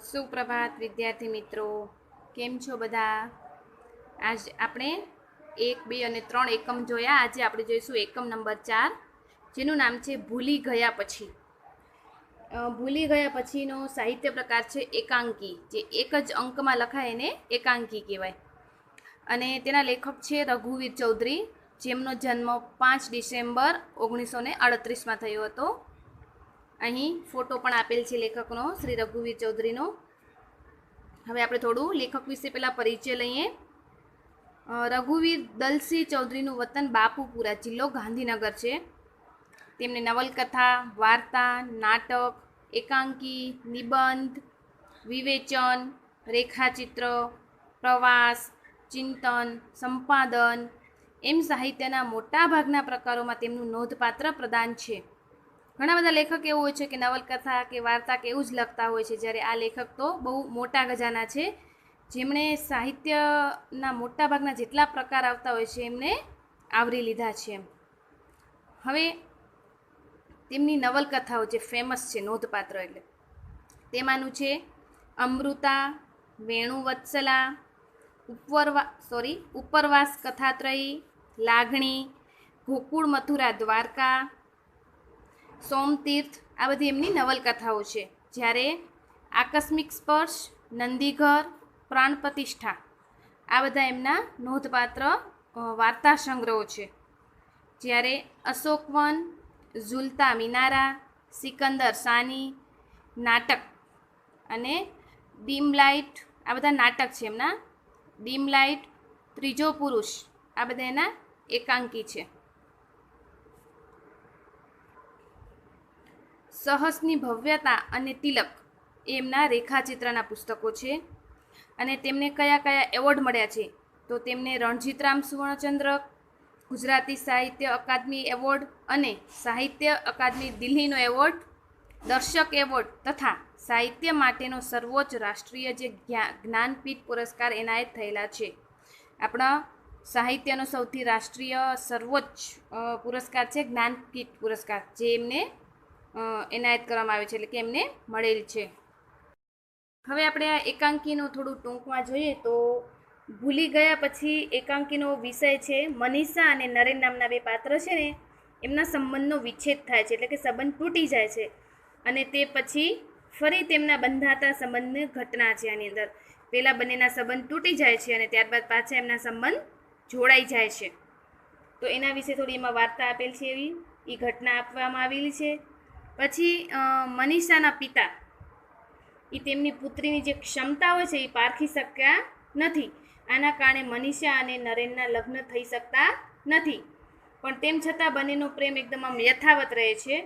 સુપ્રભાત વિદ્યાર્થી મિત્રો, કેમ છો બધા? આજ આપણે 1, 2 અને 3 એકમ જોયા. આજે આપણે જોઈશું એકમ નંબર 4, જેનું નામ છે ભૂલી ગયા પછી. ભૂલી ગયા પછીનો સાહિત્ય પ્રકાર છે એકાંકી. જે એક જ અંકમાં લખાય એને એકાંકી કહેવાય. અને તેના લેખક છે રઘુવીર ચૌધરી, જેમનો જન્મ 5 ડિસેમ્બર 1938માં થયો હતો. અહીં ફોટો પણ આપેલ છે લેખકનો, શ્રી રઘુવીર ચૌધરીનો. હવે આપણે થોડું લેખક વિશે પહેલાં પરિચય લઈએ. રઘુવીર દલસિંહ ચૌધરીનું વતન બાપુપુરા, જિલ્લો ગાંધીનગર છે. તેમને નવલકથા, વાર્તા, નાટક, એકાંકી, નિબંધ, વિવેચન, રેખાચિત્ર, પ્રવાસ, ચિંતન, સંપાદન એમ સાહિત્યના મોટાભાગના પ્રકારોમાં તેમનું નોંધપાત્ર પ્રદાન છે. ઘણા બધા લેખક એવું હોય છે કે નવલકથા કે વાર્તા કે એવું જ લખતા હોય છે, જ્યારે આ લેખક તો બહુ મોટા ગજાના છે, જેમણે સાહિત્યના મોટાભાગના જેટલા પ્રકાર આવતા હોય છે એમને આવરી લીધા છે. હવે તેમની નવલકથાઓ જે ફેમસ છે, નોંધપાત્ર, એટલે તેમાંનું છે અમૃતા, વેણુવત્સલા, ઉપરવાસ કથાત્રયી, લાગણી, ગોકુળ મથુરા દ્વારકા, સોમતીર્થ, આ બધી એમની નવલકથાઓ છે. જ્યારે આકસ્મિક સ્પર્શ, નંદીઘર, પ્રાણ પ્રતિષ્ઠા, આ બધા એમના નોંધપાત્ર વાર્તા સંગ્રહો છે. જ્યારે અશોકવન, ઝુલતા મિનારા, સિકંદર સાની, નાટક અને ડીમલાઇટ, આ બધા નાટક છે એમના. ડીમલાઇટ, ત્રીજો પુરુષ, આ બધા એના એકાંકી છે. સહસની ભવ્યતા અને તિલક એ એમના રેખાચિત્રના પુસ્તકો છે. અને તેમને કયા કયા એવોર્ડ મળ્યા છે? તો તેમને રણજીતરામ સુવર્ણચંદ્રક, ગુજરાતી સાહિત્ય અકાદમી એવોર્ડ અને સાહિત્ય અકાદમી દિલ્હીનો એવોર્ડ, દર્શક એવોર્ડ તથા સાહિત્ય માટેનો સર્વોચ્ચ રાષ્ટ્રીય જે જ્ઞાનપીઠ પુરસ્કાર એનાયત થયેલા છે. આપણા સાહિત્યનો સૌથી રાષ્ટ્રીય સર્વોચ્ચ પુરસ્કાર છે જ્ઞાનપીઠ પુરસ્કાર, જે એમને એનાયત કરવામાં આવે છે, એટલે કે એમને મળેલ છે. હવે આપણે આ એકાંકીનું થોડું ટૂંકમાં જોઈએ તો ભૂલી ગયા પછી એકાંકીનો વિષય છે મનીષા અને નરેન નામના બે પાત્ર છે ને, એમના સંબંધનો વિચ્છેદ થાય છે, એટલે કે સંબંધ તૂટી જાય છે. અને તે પછી ફરી તેમના બંધાતા સંબંધની ઘટના છે. આની અંદર પહેલાં બંનેના સંબંધ તૂટી જાય છે અને ત્યારબાદ પાછા એમના સંબંધ જોડાઈ જાય છે. તો એના વિશે થોડી એમાં વાર્તા આપેલ છે, એવી એ ઘટના આપવામાં આવેલી છે. પછી મનીષાના પિતા એ તેમની પુત્રીની જે ક્ષમતા હોય છે એ પારખી શક્યા નથી. આના કારણે મનીષા અને નરેનના લગ્ન થઈ શકતા નથી. પણ તેમ છતાં બંનેનો પ્રેમ એકદમ આમ યથાવત રહે છે.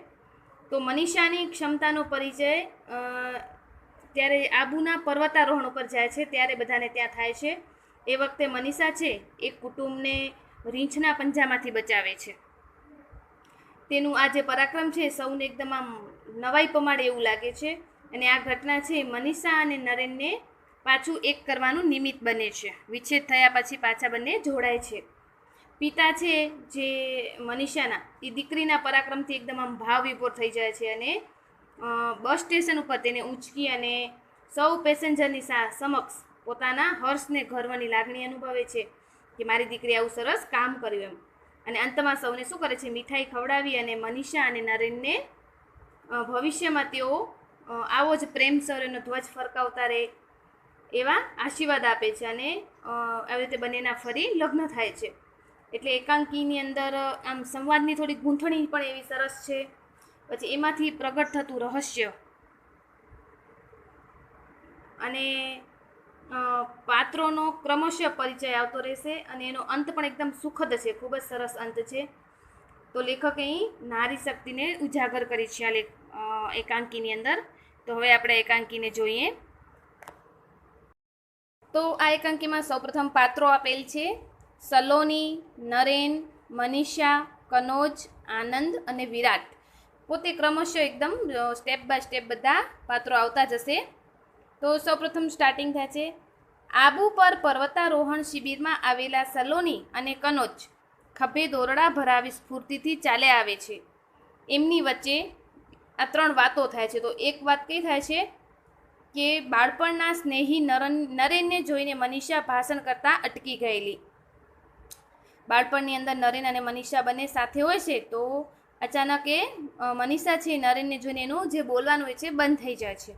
તો મનીષાની ક્ષમતાનો પરિચય ત્યારે આબુના પર્વતારોહણ ઉપર જાય છે, ત્યારે બધાને ત્યાં થાય છે. એ વખતે મનીષા છે એ કુટુંબને રીંછના પંજામાંથી બચાવે છે. તેનું આ જે પરાક્રમ છે સૌને એકદમ આમ નવાઈ પમાડે એવું લાગે છે. અને આ ઘટના છે મનીષા અને નરેનને પાછું એક કરવાનું નિમિત્ત બને છે. વિચ્છેદ થયા પછી પાછા બંને જોડાય છે. પિતા છે જે મનીષાના, એ દીકરીના પરાક્રમથી એકદમ આમ ભાવ વિભોર થઈ જાય છે અને બસ સ્ટેશન ઉપર તેને ઊંચકી અને સૌ પેસેન્જરની સમક્ષ પોતાના હર્ષને ગર્વની લાગણી અનુભવે છે કે મારી દીકરી આવું સરસ કામ કર્યું એમ. અને અંતમાં સૌને શું કરે છે? મીઠાઈ ખવડાવી અને મનીષા અને નરેનને ભવિષ્યમાં તેઓ આવો જ પ્રેમસર એનો ધ્વજ ફરકાવતા રહે એવા આશીર્વાદ આપે છે. અને આવી રીતે બંનેના ફરી લગ્ન થાય છે. એટલે એકાંકીની અંદર આમ સંવાદની થોડી ગૂંથણી પણ એવી સરસ છે. પછી એમાંથી પ્રગટ થતું રહસ્ય અને પાત્રોનો ક્રમશઃ પરિચય આવતો રહેશે. અને એનો અંત પણ એકદમ સુખદ છે, ખૂબ જ સરસ અંત છે. તો લેખકે અહીં નારી શક્તિને ઉજાગર કરી છે આ એકાંકીની અંદર. તો હવે આપણે એકાંકીને જોઈએ. તો આ એકાંકીમાં સૌપ્રથમ પાત્રો આપેલ છે: સલોની, નરેન, મનીષા, કનોજ, આનંદ અને વિરાટ. પોતે ક્રમશઃ એકદમ સ્ટેપ બાય સ્ટેપ બધા પાત્રો આવતા જશે. તો સૌપ્રથમ સ્ટાર્ટિંગ થાય છે: આબુ પર પર્વતારોહણ શિબિરમાં આવેલા સલોની અને કનોજ ખભે દોરડા ભરાવી સ્ફૂર્તિથી ચાલ્યા આવે છે. એમની વચ્ચે આ ત્રણ વાતો થાય છે. તો એક વાત કઈ થાય છે કે બાળપણના સ્નેહી નરેનને જોઈને મનીષા ભાષણ કરતાં અટકી ગયેલી. બાળપણની અંદર નરેન અને મનીષા બંને સાથે હોય છે તો અચાનક એ મનીષા છે નરેનને જોઈને એનું જે બોલવાનું હોય છે બંધ થઈ જાય છે.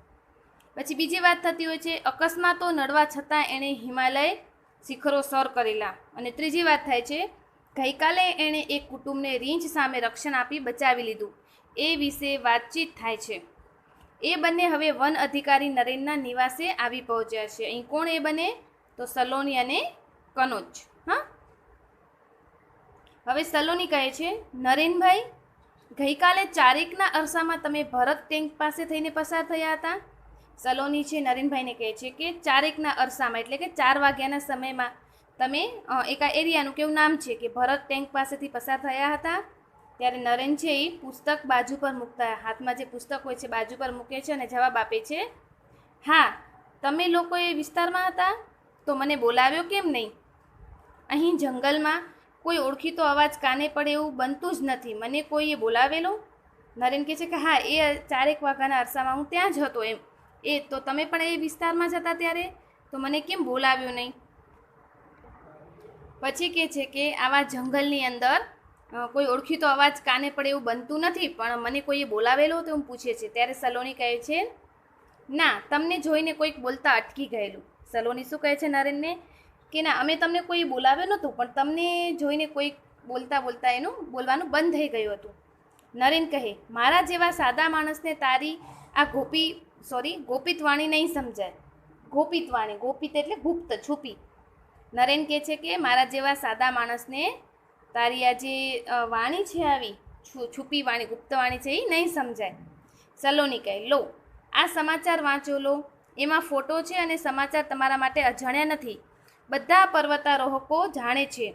પછી બીજી વાત થતી હોય છે, અકસ્માતો નડવા છતાં એણે હિમાલય શિખરો સર કરેલા. અને ત્રીજી વાત થાય છે, ગઈકાલે એણે એક કુટુંબને રીંછ સામે રક્ષણ આપી બચાવી લીધું. એ વિશે વાતચીત થાય છે. એ બંને હવે વન અધિકારી નરેનના નિવાસે આવી પહોંચ્યા છે. અહીં કોણ એ બને? તો સલોની અને કનોજ. હા, હવે સલોની કહે છે, નરેનભાઈ, ગઈકાલે ચારેકના અરસામાં તમે ભરત ટેન્ક પાસે થઈને પસાર થયા હતા. સલોની છે નરેનભાઈને કહે છે કે ચારેકના અરસામાં એટલે કે 4 વાગ્યાના સમયમાં તમે એક આ એરિયાનું કેવું નામ છે કે ભરત ટેન્ક પાસેથી પસાર થયા હતા. ત્યારે નરેન છે એ પુસ્તક બાજુ પર મૂકતા, હાથમાં જે પુસ્તક હોય છે બાજુ પર મૂકે છે અને જવાબ આપે છે, હા, તમે લોકો એ વિસ્તારમાં હતા તો મને બોલાવ્યો કેમ નહીં? અહીં જંગલમાં કોઈ ઓળખીતો અવાજ કાને પડે એવું બનતું જ નથી, મને કોઈએ બોલાવેલો? નરેન કહે છે કે હા, એ 4 વાગ્યાના અરસામાં હું ત્યાં જ હતો. એમ એ તો તમે પણ એ વિસ્તારમાં જ હતા ત્યારે તો મને કેમ બોલાવ્યો નહીં? પછી કહે છે કે આવા જંગલની અંદર કોઈ ઓળખીતો અવાજ કાને પડે એવું બનતું નથી, પણ મને કોઈએ બોલાવેલો તો એમ પૂછે છે. ત્યારે સલોની કહે છે, ના, તમને જોઈને કોઈક બોલતા અટકી ગયેલું. સલોની શું કહે છે નરેનને કે ના, અમે તમને કોઈ બોલાવ્યો નહોતું, પણ તમને જોઈને કોઈક બોલતા એનું બોલવાનું બંધ થઈ ગયું હતું. નરેન કહે, મારા જેવા સાદા માણસને તારી આ ગોપિત વાણી નહીં સમજાય. ગોપિત વાણી, ગોપિત એટલે ગુપ્ત, છુપી. નરેન કહે છે કે મારા જેવા સાદા માણસને તારી આ જે વાણી છે આવી છુપી વાણી, ગુપ્ત વાણી છે એ નહીં સમજાય. સલોની કહે, લો, આ સમાચાર વાંચો લો. એમાં ફોટો છે અને સમાચાર તમારા માટે અજાણ્યા નથી. બધા પર્વતારોહકો જાણે છે.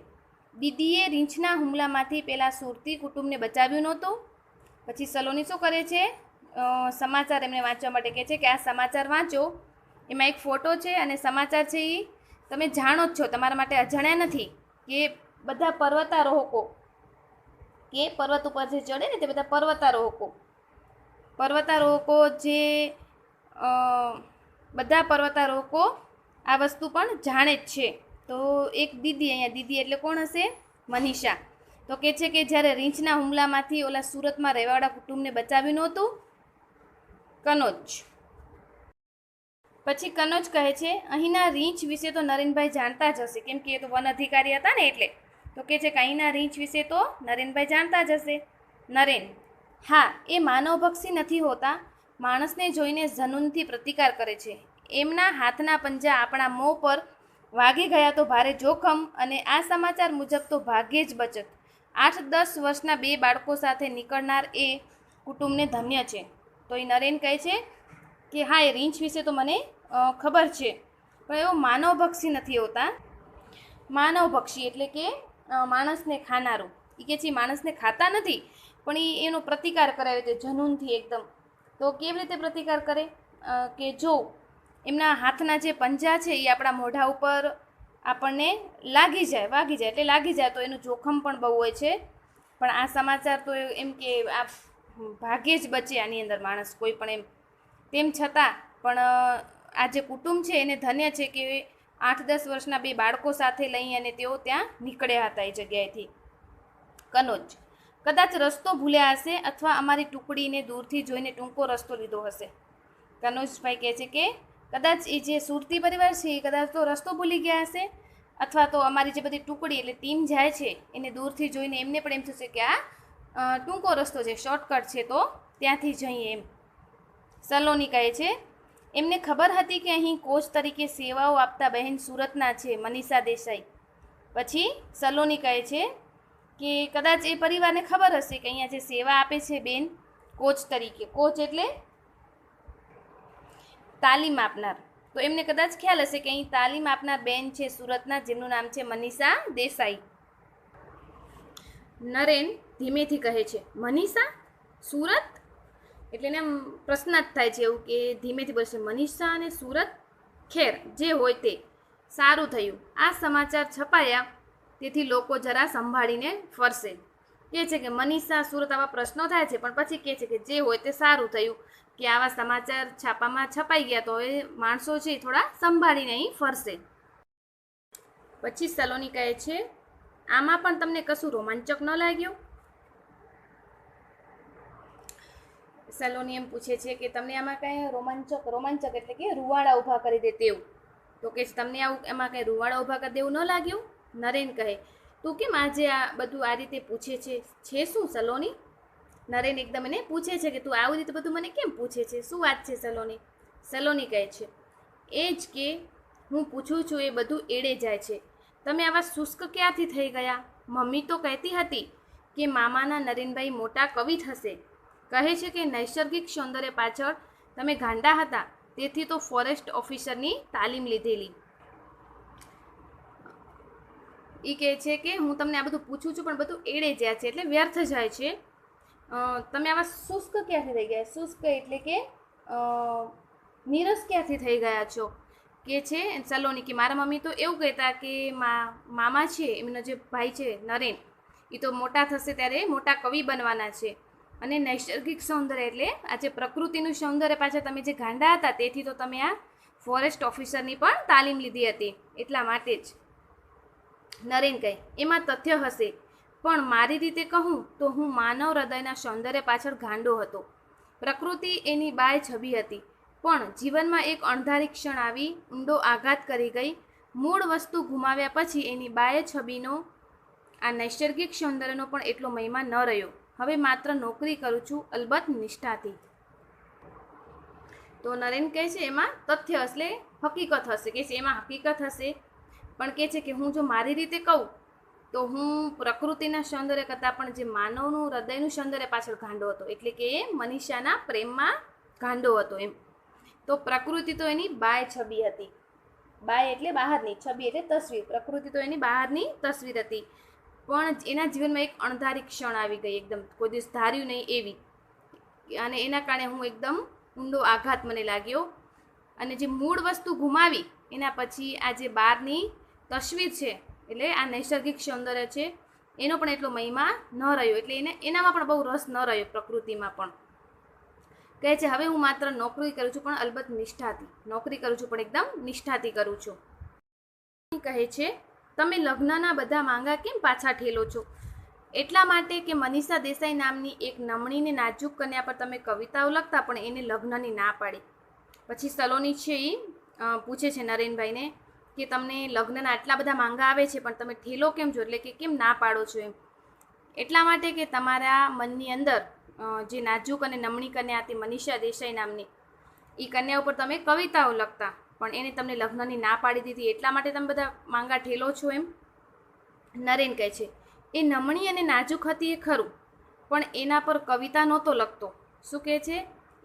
દીદીએ રીંછના હુમલામાંથી પેલા સુરતી કુટુંબને બચાવ્યું નહોતું. પછી સલોની શું કરે છે? સમાચાર એમને વાંચવા માટે કહે છે કે આ સમાચાર વાંચો. એમાં એક ફોટો છે અને સમાચાર છે એ તમે જાણો જ છો, તમારા માટે અજાણ્યા નથી. કે બધા પર્વતારોહકો, કે પર્વત ઉપર જે ચડે ને તે બધા પર્વતારોહકો જે બધા પર્વતારોહકો આ વસ્તુ પણ જાણે જ છે. તો એક દીદી, અહીંયા દીદી એટલે કોણ હશે? મનીષા. તો કહે છે કે જ્યારે રીંછના હુમલામાંથી ઓલા સુરતમાં રહેવાવાળા કુટુંબને બચાવ્યું નહોતું. કનોજ. પછી કનોજ કહે છે, અહીંના રીંછ વિશે તો નરેનભાઈ જાણતા જ હશે, કેમ કે એ તો વન અધિકારી હતા ને એટલે. તો કહે છે કે અહીંના રીંછ વિશે તો નરેનભાઈ જાણતા જ હશે. નરેન, હા, એ માનવભક્ષી નથી હોતા. માણસને જોઈને ઝનૂનથી પ્રતિકાર કરે છે. એમના હાથના પંજા આપણા મોં પર વાગી ગયા તો ભારે જોખમ, અને આ સમાચાર મુજબ તો ભાગ્યે જ બચત. 8-10 વર્ષના 2 બાળકો સાથે નીકળનાર એ કુટુંબને ધન્ય છે. તો એ નરેન કહે છે કે હા, એ રીંછ વિશે તો મને ખબર છે, પણ એવો માનવભક્ષી નથી હોતા. માનવભક્ષી એટલે કે માણસને ખાનારું. એ કે છે માણસને ખાતા નથી, પણ એનો પ્રતિકાર કરાવે છે જનૂનથી એકદમ. તો કેવી રીતે પ્રતિકાર કરે? કે જો એમના હાથના જે પંજા છે એ આપણા મોઢા ઉપર આપણને વાગી જાય તો એનું જોખમ પણ બહુ હોય છે. પણ આ સમાચાર તો એમ કે આ ભાગ્યે જ બચે આની અંદર માણસ કોઈ પણ એમ. તેમ છતાં પણ આ જે કુટુંબ છે એને ધન્ય છે કે 8-10 વર્ષના 2 બાળકો સાથે લઈ અને તેઓ ત્યાં નીકળ્યા હતા એ જગ્યાએથી. કનોજ, કદાચ રસ્તો ભૂલ્યા હશે અથવા અમારી ટુકડીને દૂરથી જોઈને ટૂંકો રસ્તો લીધો હશે. કનોજભાઈ કહે છે કે કદાચ એ જે સુરતી પરિવાર છે એ કદાચ તો રસ્તો ભૂલી ગયા હશે, અથવા તો અમારી જે બધી ટુકડી એટલે ટીમ જાય છે એને દૂરથી જોઈને એમને પણ એમ થશે કે આ ટૂંકો રસ્તો છે, શોર્ટકટ છે, તો ત્યાંથી જઈએ એમ. સલોની કહે છે, એમને ખબર હતી કે અહીં કોચ તરીકે સેવાઓ આપતા બહેન સુરતના છે, મનીષા દેસાઈ. પછી સલોની કહે છે કે કદાચ એ પરિવારને ખબર હશે કે અહીંયા જે સેવા આપે છે બેન કોચ તરીકે, કોચ એટલે તાલીમ આપનાર, તો એમને કદાચ ખ્યાલ હશે કે અહીં તાલીમ આપનાર બેન છે સુરતના, જેમનું નામ છે મનીષા દેસાઈ. નરેન ધીમેથી કહે છે, મનીષા? સુરત? એટલે એને પ્રશ્ન જ થાય છે એવું કે ધીમેથી બોલશે, મનીષા અને સુરત? ખેર, જે હોય તે સારું થયું. આ સમાચાર છપાયા તેથી લોકો જરા સંભાળીને ફરશે. કહે છે કે મનીષા સુરત આવા પ્રશ્નો થાય છે, પણ પછી કહે છે કે જે હોય તે સારું થયું. કે આવા સમાચાર છાપામાં છપાઈ ગયા તો હવે માણસો છે એ થોડા સંભાળીને અહીં ફરશે. પછી સલોની કહે છે, આમાં પણ તમને કશું રોમાંચક ન લાગ્યું? સલોની એમ પૂછે છે કે તમને આમાં કાંઈ રોમાંચક એટલે કે રૂવાડા ઊભા કરી દે તેવું. તો કે તમને આવું એમાં કાંઈ રૂવાડા ઊભા કરી દેવું ન લાગ્યું? નરેન કહે, તું કેમ આજે આ બધું આ રીતે પૂછે છે શું સલોની? નરેન એકદમ એને પૂછે છે કે તું આવી રીતે બધું મને કેમ પૂછે છે, શું વાત છે સલોની? સલોની કહે છે, એ જ કે હું પૂછું છું એ બધું એડે જાય છે. તમે આવા શુષ્ક ક્યાંથી થઈ ગયા? મમ્મી તો કહેતી હતી કે મામાના નરેનભાઈ મોટા કવિ થશે. કહે છે કે નૈસર્ગિક સૌંદર્ય પાછળ તમે ગાંડા હતા, તેથી તો ફોરેસ્ટ ઓફિસરની તાલીમ લીધેલી. એ કહે છે કે હું તમને આ બધું પૂછું છું પણ બધું એડે જાય છે એટલે વ્યર્થ જાય છે. તમે આવા શુષ્ક ક્યાંથી થઈ ગયા? શુષ્ક એટલે કે નીરસ ક્યાંથી થઈ ગયા છો? કે છે સલોની કે મારા મમ્મી તો એવું કહેતા કે મામા છે એમનો જે ભાઈ છે નરેન, એ તો મોટા થશે ત્યારે મોટા કવિ બનવાના છે. અને નૈસર્ગિક સૌંદર્ય એટલે આ જે પ્રકૃતિનું સૌંદર્ય પાછળ તમે જે ગાંડા હતા તેથી તો તમે આ ફોરેસ્ટ ઓફિસરની પણ તાલીમ લીધી હતી, એટલા માટે જ. નરેન કહે, એમાં તથ્ય હશે, પણ મારી રીતે કહું તો હું માનવ હૃદયના સૌંદર્ય પાછળ ગાંડો હતો. પ્રકૃતિ એની બાય છબી હતી, પણ જીવનમાં એક અણધારી ક્ષણ આવી ઊંડો આઘાત કરી ગઈ. મૂળ વસ્તુ ગુમાવ્યા પછી એની બાય છબીનો આ નૈસર્ગિક સૌંદર્યનો પણ એટલો મહિમા ન રહ્યો. હવે માત્ર નોકરી કરું છું, અલબત્ત નિષ્ઠાથી. તો નરેન કહે છે એમાં તથ્ય એટલે હકીકત હશે, કે છે એમાં હકીકત હશે, પણ કહે છે કે હું જો મારી રીતે કહું તો હું પ્રકૃતિના સૌંદર્ય કરતાં પણ જે માનવનું હૃદયનું સૌંદર્ય પાછળ ગાંડો હતો, એટલે કે એ મનીષાના પ્રેમમાં ગાંડો હતો એમ. તો પ્રકૃતિ તો એની બાય છબી હતી. બાય એટલે બહારની, છબી એટલે તસવીર. પ્રકૃતિ તો એની બહારની તસવીર હતી, પણ એના જીવનમાં એક અણધારી ક્ષણ આવી ગઈ, એકદમ કોઈ દિવસ ધાર્યું નહીં એવી, અને એના કારણે હું એકદમ ઊંડો આઘાત મને લાગ્યો. અને જે મૂળ વસ્તુ ગુમાવી એના પછી આ જે બહારની તસવીર છે એટલે આ નૈસર્ગિક સૌંદર્ય છે એનો પણ એટલો મહિમા ન રહ્યો, એટલે એનામાં પણ બહુ રસ ન રહ્યો પ્રકૃતિમાં પણ. કહે છે હવે હું માત્ર નોકરી કરું છું પણ અલબત્ત નિષ્ઠાથી. નોકરી કરું છું પણ એકદમ નિષ્ઠાથી કરું છું. કહે છે તમે લગ્નના બધા માંગા કેમ પાછા ઠેલો છો? એટલા માટે કે મનીષા દેસાઈ નામની એક નમણી ને નાજુક કન્યા પર તમે કવિતાઓ લખતા પણ એને લગ્નની ના પાડી. પછી સલોની છે એ પૂછે છે નરેનભાઈને કે તમને લગ્નના આટલા બધા માંગા આવે છે પણ તમે ઠેલો કેમ છો, એટલે કે કેમ ના પાડો છો એમ? એટલા માટે કે તમારા મનની અંદર જે નાજુક અને નમણી કન્યા હતી મનીષા દેસાઈ નામની, એ કન્યા ઉપર તમે કવિતાઓ લખતા પણ એને તમને લગ્નની ના પાડી દીધી, એટલા માટે તમે બધા માંગા ઠેલો છો એમ? નરેન કહે છે એ નમણી અને નાજુક હતી એ ખરું, પણ એના પર કવિતા નહોતો લખતો. શું કહે છે?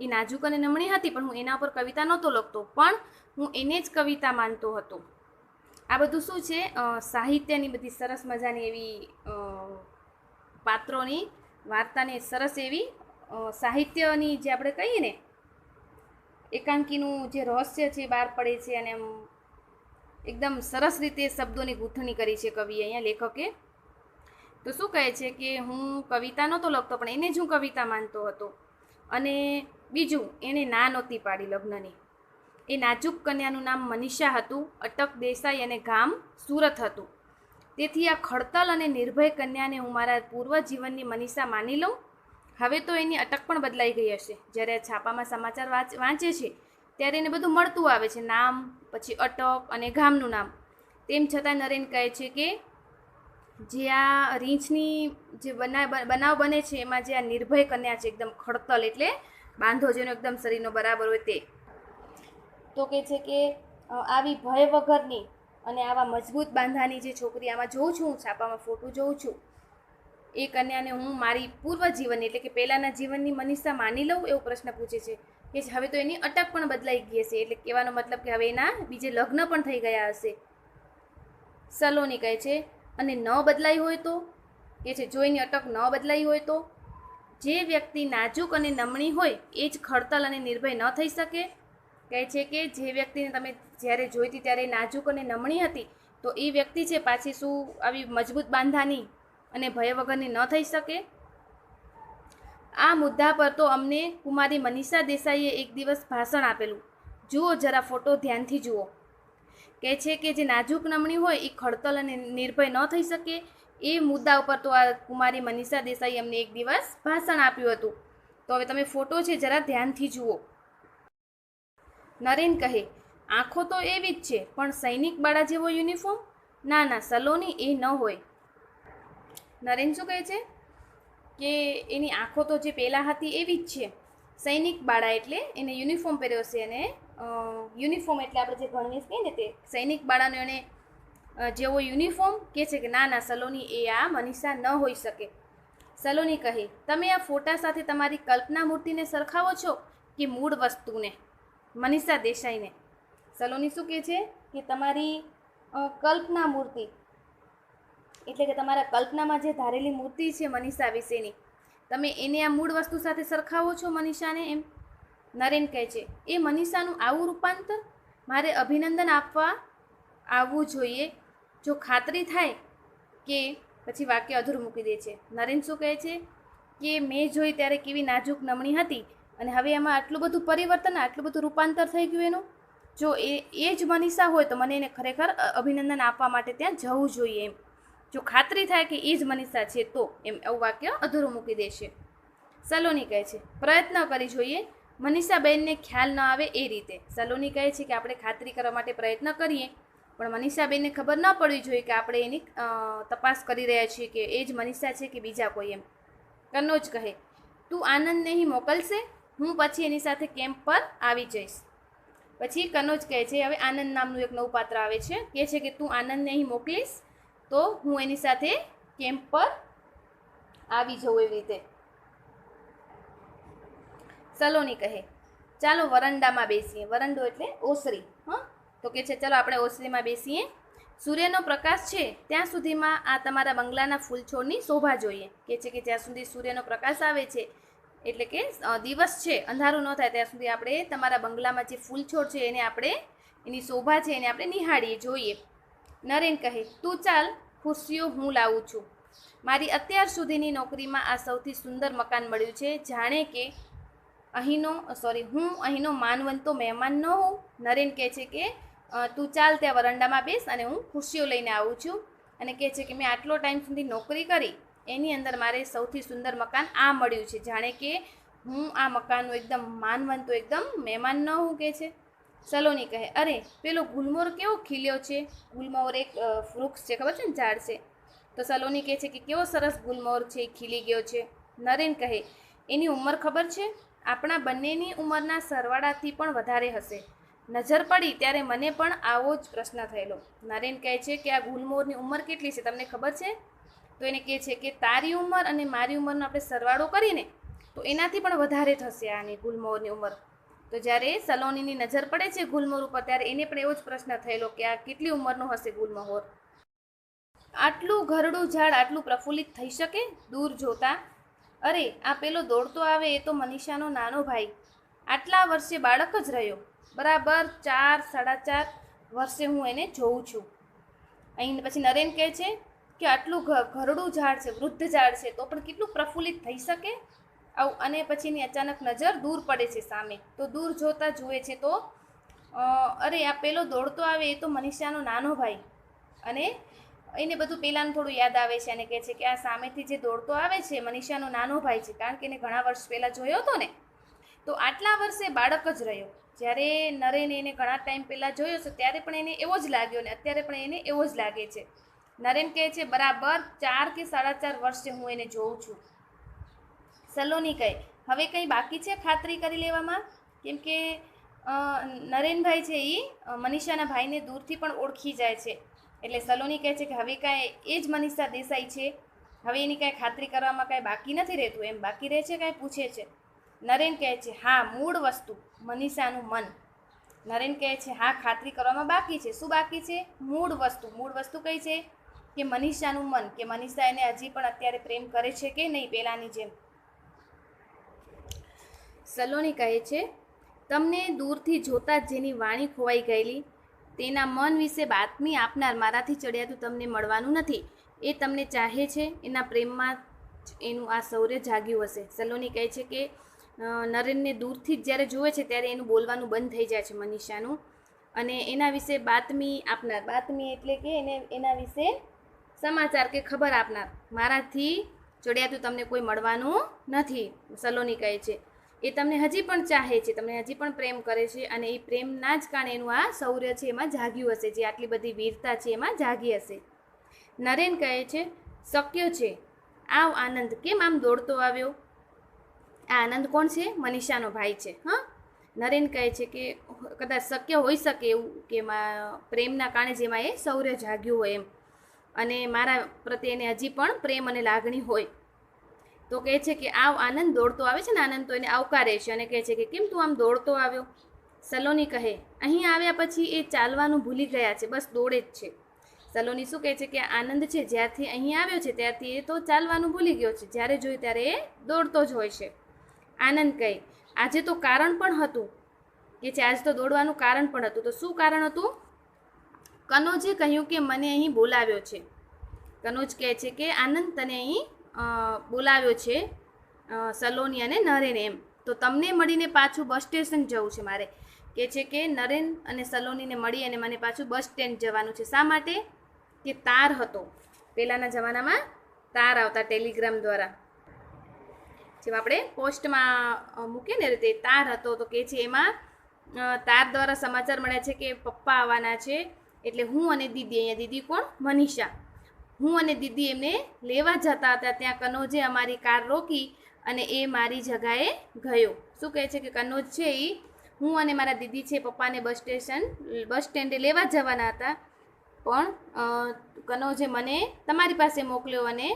એ નાજુક અને નમણી હતી પણ હું એના પર કવિતા નહોતો લખતો, પણ હું એને જ કવિતા માનતો હતો. આ બધું શું છે? સાહિત્યની બધી સરસ મજાની એવી પાત્રોની વાર્તાની સરસ એવી સાહિત્યની જે આપણે કહીએ ને એકાંકીનું જે રહસ્ય છે બહાર પડે છે, અને એકદમ સરસ રીતે શબ્દોની ગૂંથણી કરી છે કવિએ અહીંયા લેખકે. તો શું કહે છે કે હું કવિતા નહોતો લખતો પણ એને જ હું કવિતા માનતો હતો. અને બીજું, એને ના નહોતી પાડી લગ્નની. એ નાજુક કન્યાનું નામ મનીષા હતું, અટક દેસાઈ અને ગામ સુરત હતું. તેથી આ ખડતલ અને નિર્ભય કન્યાને હું મારા પૂર્વ જીવનની મનીષા માની લઉં? હવે તો એની અટક પણ બદલાઈ ગઈ હશે. જ્યારે છાપામાં સમાચાર વાંચે છે ત્યારે એને બધું મળતું આવે છે, નામ, પછી અટક અને ગામનું નામ. તેમ છતાં નરેન કહે છે કે જે આ રીંછની જે બનાવ બને છે એમાં જે આ નિર્ભય કન્યા છે, એકદમ ખડતલ એટલે બાંધો જેનો એકદમ શરીરનો બરાબર હોય તે, તો કહે છે કે આવી ભય વગરની અને આવા મજબૂત બાંધાની જે છોકરી આમાં જોઉં છું, હું છાપામાં ફોટો જોઉં છું, એ કન્યાને હું મારી પૂર્વ જીવનની એટલે કે પહેલાંના જીવનની મનીષા માની લઉં? એવો પ્રશ્ન પૂછે છે. કે હવે તો એની અટક પણ બદલાઈ ગઈ હશે, એટલે કહેવાનો મતલબ કે હવે એના બીજે લગ્ન પણ થઈ ગયા હશે. સલોની કહે છે અને ન બદલાઈ હોય તો? કે છે જો એની અટક ન બદલાઈ હોય તો? જે વ્યક્તિ નાજુક અને નમણી હોય એ જ ખડતલ અને નિર્ભય ન થઈ શકે? કહે છે કે જે વ્યક્તિને તમે જ્યારે જોઈતી ત્યારે નાજુક અને નમણી હતી, તો એ વ્યક્તિ છે પાછી શું આવી મજબૂત બાંધાની અને ભય વગરની ન થઈ શકે? આ મુદ્દા પર તો અમને કુમારી મનીષા દેસાઈએ એક દિવસ ભાષણ આપેલું. જુઓ જરા ફોટો ધ્યાનથી જુઓ. કહે છે કે જે નાજુક નમણી હોય એ ખડતલ અને નિર્ભય ન થઈ શકે, એ મુદ્દા ઉપર તો આ કુમારી મનીષા દેસાઈએ અમને એક દિવસ ભાષણ આપ્યું હતું. તો હવે તમે ફોટો છે જરા ધ્યાનથી જુઓ. નરેન કહે, આંખો તો એવી જ છે, પણ સૈનિક બાળા જેવો યુનિફોર્મ? ના ના સલોની, એ ન હોય. નરેન શું કહે છે કે એની આંખો તો જે પહેલાં હતી એવી જ છે. સૈનિક બાળા એટલે એને યુનિફોર્મ પહેર્યો છે, અને યુનિફોર્મ એટલે આપણે જે ગણવેશ કહીએ ને તે સૈનિક બાળાનો એને જેવો યુનિફોર્મ કહે છે કે ના ના સલોની, એ આ મનીષા ન હોઈ શકે. સલોની કહે, તમે આ ફોટા સાથે તમારી કલ્પના મૂર્તિને સરખાવો છો કે મૂળ વસ્તુને? મનીષા દેસાઈને. સલોની શું કહે છે કે તમારી કલ્પના મૂર્તિ એટલે કે તમારા કલ્પનામાં જે ધારેલી મૂર્તિ છે મનીષા વિશેની, તમે એને આ મૂળ વસ્તુ સાથે સરખાવો છો મનીષાને એમ. નરેન કહે છે, એ મનીષાનું આવું રૂપાંતર મારે અભિનંદન આપવા આવવું જોઈએ જો ખાતરી થાય કે. પછી વાક્ય અધૂરું મૂકી દે છે. નરેન શું કહે છે કે મેં જોઈ ત્યારે કેવી નાજુક નમણી હતી, અને હવે એમાં આટલું બધું પરિવર્તન, આટલું બધું રૂપાંતર થઈ ગયું એનું. જો એ જ મનીષા હોય તો મને એને ખરેખર અભિનંદન આપવા માટે ત્યાં જવું જોઈએ એમ. જો ખાતરી થાય કે એ જ મનીષા છે તો એમ, એવું વાક્ય અધૂરું મૂકી દેશે. સલોની કહે છે, પ્રયત્ન કરી જોઈએ મનીષાબેનને ખ્યાલ ન આવે એ રીતે. સલોની કહે છે કે આપણે ખાતરી કરવા માટે પ્રયત્ન કરીએ, પણ મનીષાબેનને ખબર ન પડવી જોઈએ કે આપણે એની તપાસ કરી રહ્યા છીએ કે એ જ મનીષા છે કે બીજા કોઈ એમ. કનોજ કહે, તું આનંદને અહીં મોકલશે, હું પછી એની સાથે કેમ્પ પર આવી જઈશ. પછી કનોજ કહે છે, હવે આનંદ નામનું એક નવું પાત્ર આવે છે, કહે છે કે તું આનંદને અહીં મોકલીશ તો હું એની સાથે કેમ્પ પર આવી જઉં એવી રીતે. સલોની કહે, ચાલો વરંડામાં બેસીએ. વરંડો એટલે ઓસરી. તો કે છે ચાલો આપણે ઓસરીમાં બેસીએ. સૂર્યનો પ્રકાશ છે ત્યાં સુધીમાં આ તમારા બંગલાના ફૂલ છોડની શોભા જોઈએ. કે છે કે જ્યાં સુધી સૂર્યનો પ્રકાશ આવે છે એટલે કે દિવસ છે, અંધારું ન થાય ત્યાં સુધી આપણે તમારા બંગલામાં જે ફૂલ છોડ છે એને આપણે, એની શોભા છે એને આપણે નિહાળીએ, જોઈએ. નરેન કહે, તું ચાલ, ખુરશીઓ હું લાવું છું. મારી અત્યાર સુધીની નોકરીમાં આ સૌથી સુંદર મકાન મળ્યું છે. જાણે કે હું અહીંનો માનવંતો મહેમાન ન હોઉં. નરેન કહે છે કે તું ચાલ ત્યાં વરંડામાં બેસ અને હું ખુરશીઓ લઈને આવું છું. અને કહે છે કે મેં આટલો ટાઈમ સુધી નોકરી કરી, એની અંદર મારે સૌથી સુંદર મકાન આ મળ્યું છે. જાણે કે હું આ મકાનનું એકદમ માનવંતો એકદમ મહેમાન ન હોઉં, કહે છે. સલોની કહે, અરે પેલો ગુલમોર કેવો ખીલ્યો છે. ગુલમોર એક વૃક્ષ છે, ખબર છે ને, ઝાડ છે. તો સલોની કહે છે કે કેવો સરસ ગુલમોર છે, ખીલી ગયો છે. નરેન કહે, એની ઉંમર ખબર છે? આપણા બંનેની ઉંમરના સરવાળાથી પણ વધારે હશે. નજર પડી ત્યારે મને પણ આવો જ પ્રશ્ન થયેલો. નરેન કહે છે કે આ ગુલમોરની ઉંમર કેટલી છે તમને ખબર છે? તો એને કહે છે કે તારી ઉંમર અને મારી ઉંમરનો આપણે સરવાળો કરીને તો એનાથી પણ વધારે થશે આની ગુલમોરની ઉંમર. તો જ્યારે સલોનીની નજર પડે છે ગુલમોર ઉપર ત્યારે એને પણ એવો જ પ્રશ્ન થયેલો કે આ કેટલી ઉંમરનો હશે ગુલમોર. આટલું ઘરડું ઝાડ આટલું પ્રફુલ્લિત થઈ શકે દૂર જોતા? અરે આ પેલો દોડતો આવે એ તો મનીષાનો નાનો ભાઈ. આટલા વર્ષે બાળક જ રહ્યો. બરાબર 4-4.5 વર્ષે હું એને જોઉં છું. અહીં પછી નરેન કહે છે કે આટલું ઘરડું ઝાડ છે, વૃદ્ધ ઝાડ છે, તો પણ કેટલું પ્રફુલ્લિત થઈ શકે આવું. અને પછીની અચાનક નજર દૂર પડે છે સામે, તો દૂર જોતા જુએ છે તો અરે આ પેલો દોડતો આવે એ તો મનીષાનો નાનો ભાઈ. અને એને બધું પહેલાંનું થોડું યાદ આવે છે અને કહે છે કે આ સામેથી જે દોડતો આવે છે મનીષાનો નાનો ભાઈ છે, કારણ કે એને ઘણા વર્ષ પહેલાં જોયો હતો ને. તો આટલા વર્ષે બાળક જ રહ્યો. જ્યારે નરેન એને ઘણા ટાઈમ પહેલાં જોયો છે ત્યારે પણ એને એવો જ લાગ્યો ને અત્યારે પણ એને એવો જ લાગે છે. નરેન કહે છે બરાબર 4 કે 4.5 વર્ષે હું એને જોઉં છું. સલોની કહે, હવે કંઈ બાકી છે ખાતરી કરી લેવામાં? કેમ કે નરેનભાઈ છે એ મનીષાના ભાઈને દૂરથી પણ ઓળખી જાય છે. એટલે સલોની કહે છે કે હવે કાંઈ એ જ મનીષા દેસાઈ છે, હવે એની કાંઈ ખાતરી કરવામાં કાંઈ બાકી નથી રહેતું. એમ બાકી રહે છે કાંઈ પૂછે છે. નરેન કહે છે હા, મૂળ વસ્તુ મનીષાનું મન. નરેન કહે છે હા, ખાતરી કરવામાં બાકી છે. શું બાકી છે? મૂળ વસ્તુ. મૂળ વસ્તુ કઈ છે? કે મનીષાનું મન, કે મનીષા એને હજી પણ અત્યારે પ્રેમ કરે છે કે નહીં પહેલાંની જેમ. સલોની કહે છે તમને દૂરથી જોતા જ જેની વાણી ખોવાઈ ગયેલી, તેના મન વિશે બાતમી આપનાર મારાથી ચડિયાતું તમને મળવાનું નથી. એ તમને ચાહે છે, એના પ્રેમમાં એનું આ શૌર્ય જાગ્યું હશે. સલોની કહે છે કે નરેનને દૂરથી જ જ્યારે જુએ છે ત્યારે એનું બોલવાનું બંધ થઈ જાય છે મનીષાનું, અને એના વિશે બાતમી આપનાર, બાતમી એટલે કે એના વિશે સમાચાર કે ખબર આપનાર, મારાથી ચડિયાતું તમને કોઈ મળવાનું નથી, સલોની કહે છે. એ તમને હજી પણ ચાહે છે, તમને હજી પણ પ્રેમ કરે છે, અને એ પ્રેમના જ કારણે એનું આ શૌર્ય છે એમાં જાગ્યું હશે, જે આટલી બધી વીરતા છે એમાં જાગી હશે. નરેન કહે છે શક્ય છે, આવ આનંદ કેમ આમ દોડતો આવ્યો? આ આનંદ કોણ છે? મનીષાનો ભાઈ છે. હા, નરેન કહે છે કે કદાચ શક્ય હોઈ શકે એવું કે પ્રેમના કારણે જેમાં એ શૌર્ય જાગ્યું હોય એમ, અને મારા પ્રત્યે એને હજી પણ પ્રેમ અને લાગણી હોય. તો કહે છે કે આવ આનંદ, દોડતો આવે છે ને આનંદ, તો એને આવકારે છે અને કહે છે કે કેમ તું આમ દોડતો આવ્યો? સલોની કહે અહીં આવ્યા પછી એ ચાલવાનું ભૂલી ગયા છે, બસ દોડે જ છે. સલોની શું કહે છે કે આનંદ છે જ્યારથી અહીં આવ્યો છે ત્યારથી એ તો ચાલવાનું ભૂલી ગયો છે, જ્યારે જોઈ ત્યારે એ દોડતો જ હોય છે. આનંદ કહે આજે તો કારણ પણ હતું, કે છે આજે તો દોડવાનું કારણ પણ હતું. તો શું કારણ હતું? કનોજે કહ્યું કે મને અહીં બોલાવ્યો છે. કનોજ કહે છે કે આનંદ તને અહીં બોલાવ્યો છે સલોની અને નરેન એમ, તો તમને મળીને પાછું બસ સ્ટેશન જવું છે મારે. કે છે કે નરેન અને સલોનીને મળી અને મને પાછું બસ સ્ટેન્ડ જવાનું છે. શા માટે? કે તાર હતો, પહેલાંના જમાનામાં તાર આવતા ટેલિગ્રામ દ્વારા, જેમ આપણે પોસ્ટમાં મૂકીએ ને રીતે તાર હતો. તો કે છે એમાં તાર દ્વારા સમાચાર મળ્યા છે કે પપ્પા આવવાના છે, એટલે હું અને દીદી, અહીંયા દીદી કોણ? મનીષા, હું અને દીદી એમને લેવા જતા હતા, ત્યાં કનોજે અમારી કાર રોકી અને એ મારી જગાએ ગયો. શું કહે છે કે કનોજ છે એ હું અને મારા દીદી છે પપ્પાને બસ સ્ટેન્ડે લેવા જવાના હતા, પણ કનોજે મને તમારી પાસે મોકલ્યો, અને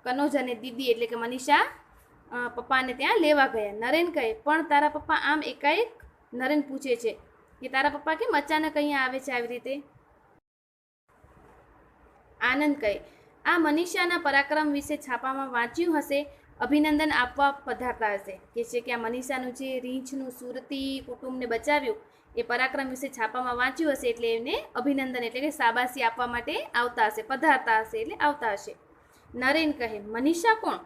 કનોજ અને દીદી એટલે કે મનીષા પપ્પાને ત્યાં લેવા ગયા. નરેન કહે પણ તારા પપ્પા આમ એકાએક? નરેન પૂછે છે કે તારા પપ્પા કેમ અચાનક અહીંયા આવે છે આવી રીતે? આનંદ કહે આ મનીષાના પરાક્રમ વિશે છાપામાં વાંચ્યું હશે, અભિનંદન આપવા પધારતા હશે. કે છે કે આ મનીષાનું જે રીંછનું સુરતી કુટુંબને બચાવ્યું એ પરાક્રમ વિશે છાપામાં વાંચ્યું હશે, એટલે એમને અભિનંદન એટલે કે શાબાશી આપવા માટે આવતા હશે, પધારતા હશે એટલે આવતા હશે. નરેન કહે મનીષા કોણ?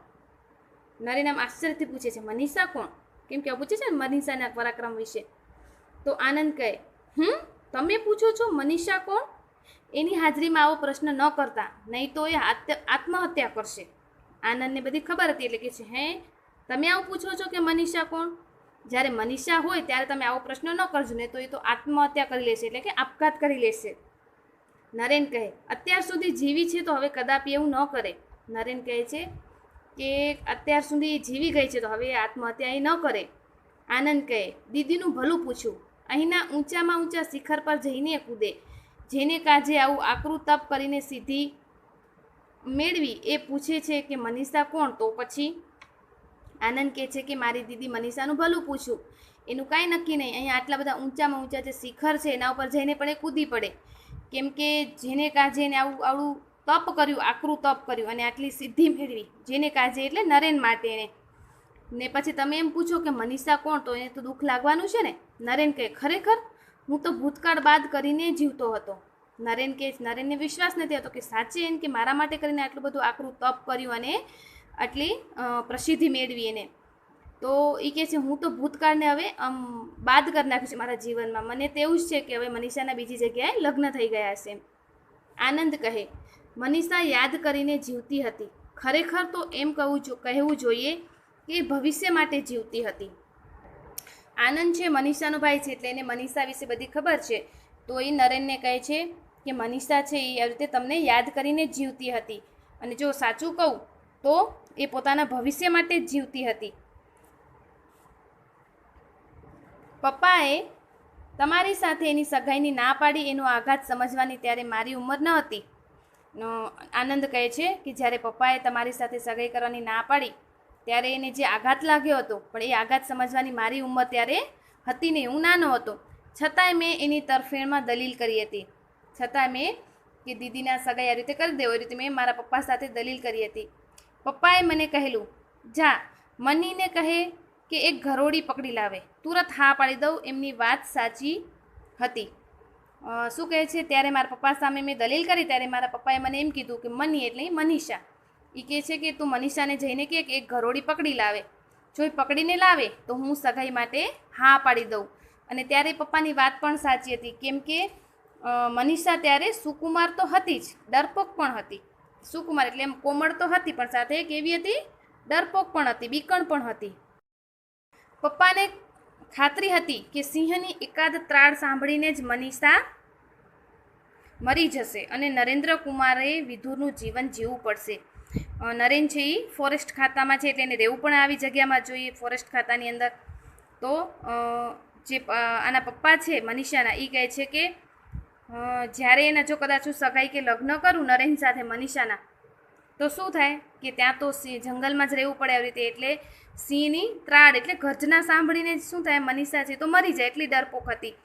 નરેન આમ આશ્ચર્યથી પૂછે છે મનીષા કોણ? કેમ કે પૂછે છે ને મનીષાના પરાક્રમ વિશે. તો આનંદ કહે તમે પૂછો છો મનીષા કોણ? એની હાજરીમાં આવો પ્રશ્ન ન કરતા, નહીં તો એ આત્મહત્યા કરશે. આનંદને બધી ખબર હતી એટલે કે છે હે તમે આવું પૂછો છો કે મનીષા કોણ? જ્યારે મનીષા હોય ત્યારે તમે આવો પ્રશ્ન ન કરજો, ને તો એ તો આત્મહત્યા કરી લેશે, એટલે કે આપઘાત કરી લેશે. નરેન કહે અત્યાર સુધી જીવી છે તો હવે કદાપી એવું ન કરે. નરેન કહે છે કે અત્યાર સુધી જીવી ગઈ છે તો હવે આત્મહત્યા એ ન કરે. આનંદ કહે દીદીનું ભલું પૂછ્યું, અહીંના ઊંચામાં ઊંચા શિખર પર જઈને કૂદે, જેને કાજે આવું આકરું તપ કરીને સિદ્ધિ મેળવી, એ પૂછે છે કે મનીષા કોણ? તો પછી આનંદ કહે છે કે મારી દીદી મનીષાનું ભલું પૂછ્યું, એનું કાંઈ નક્કી નહીં, અહીંયા આટલા બધા ઊંચામાં ઊંચા જે શિખર છે એના ઉપર જઈને પણ એ કૂદી પડે, કેમ કે જેને કાજે એને આવડું તપ કર્યું, આકરું તપ કર્યું અને આટલી સિદ્ધિ મેળવી, જેને કાજે એટલે નરેન માટે એને. ને પછી તમે એમ પૂછો કે મનીષા કોણ? તો એને તો દુઃખ લાગવાનું છે ને. નરેન કહે ખરેખર હું તો ભૂતકાળ બાદ કરીને જીવતો હતો. નરેનને વિશ્વાસ નથી હતો કે સાચે એને કે મારા માટે કરીને આટલું બધું આકરું તપ કર્યું અને આટલી પ્રસિદ્ધિ મેળવી એને. તો એ કહે છે હું તો ભૂતકાળને હવે બાદ કરી નાખ્યું છે મારા જીવનમાં, મને તો એવું જ છે કે હવે મનીષાના બીજી જગ્યાએ લગ્ન થઈ ગયા છે. આનંદ કહે મનીષા યાદ કરીને જીવતી હતી, ખરેખર તો એમ કહેવું જોઈએ કે ભવિષ્ય માટે જીવતી હતી. આનંદ છે મનીષાનો ભાઈ છે એટલે એને મનીષા વિશે બધી ખબર છે. તો એ નરેનને કહે છે કે મનીષા છે એ આવી રીતે તમને યાદ કરીને જીવતી હતી, અને જો સાચું કહું તો એ પોતાના ભવિષ્ય માટે જ જીવતી હતી. પપ્પાએ તમારી સાથે એની સગાઈની ના પાડી, એનો આઘાત સમજવાની ત્યારે મારી ઉંમર ન હતી. આનંદ કહે છે કે જ્યારે પપ્પાએ તમારી સાથે સગાઈ કરવાની ના પાડી ત્યારે એને જે આઘાત લાગ્યો હતો, પણ એ આઘાત સમજવાની મારી ઉંમર ત્યારે હતી નહીં, હું નાનો હતો. છતાંય મેં એની તરફેણમાં દલીલ કરી હતી. છતાં મેં કે દીદીના સગાઈ આ રીતે કરી દેવો, એ રીતે મેં મારા પપ્પા સાથે દલીલ કરી હતી. પપ્પાએ મને કહેલું જા મનીને કહે કે એક ઘરોડી પકડી લાવે, તુરંત હા પાડી દઉં. એમની વાત સાચી હતી. શું કહે છે ત્યારે મારા પપ્પા સામે મેં દલીલ કરી ત્યારે મારા પપ્પાએ મને એમ કીધું કે મની એટલે મનીષા, એ કહે છે કે તું મનીષાને જઈને કે એક ઘરોડી પકડી લાવે, જો એ પકડીને લાવે તો હું સગાઈ માટે હા પાડી દઉં. અને ત્યારે પપ્પાની વાત પણ સાચી હતી, કેમ કે મનીષા ત્યારે સુકુમાર તો હતી જ, ડરપોક પણ હતી. સુકુમાર એટલે એમ કોમળ તો હતી, પણ સાથે કેવી હતી? ડરપોક પણ હતી, બીકણ પણ હતી. પપ્પાને ખાતરી હતી કે સિંહની એકાદ ત્રાળ સાંભળીને જ મનીષા મરી જશે અને નરેન્દ્ર કુમારે વિધુરનું જીવન જીવવું પડશે. નરેન છે એ ફોરેસ્ટ ખાતામાં છે, એટલે એને રહેવું પણ આવી જગ્યામાં જોઈએ, ફોરેસ્ટ ખાતાની અંદર. તો જે આના પપ્પા છે મનીષાના, એ કહે છે કે જ્યારે એના જો કદાચ હું સગાઈ કે લગ્ન કરું નરેન સાથે મનીષાના, તો શું થાય કે ત્યાં તો જંગલમાં જ રહેવું પડે આવી રીતે. એટલે સિંહની ત્રાડ એટલે ગર્જના સાંભળીને શું થાય, મનીષા છે તો મરી જાય, એટલી ડરપોક હતી.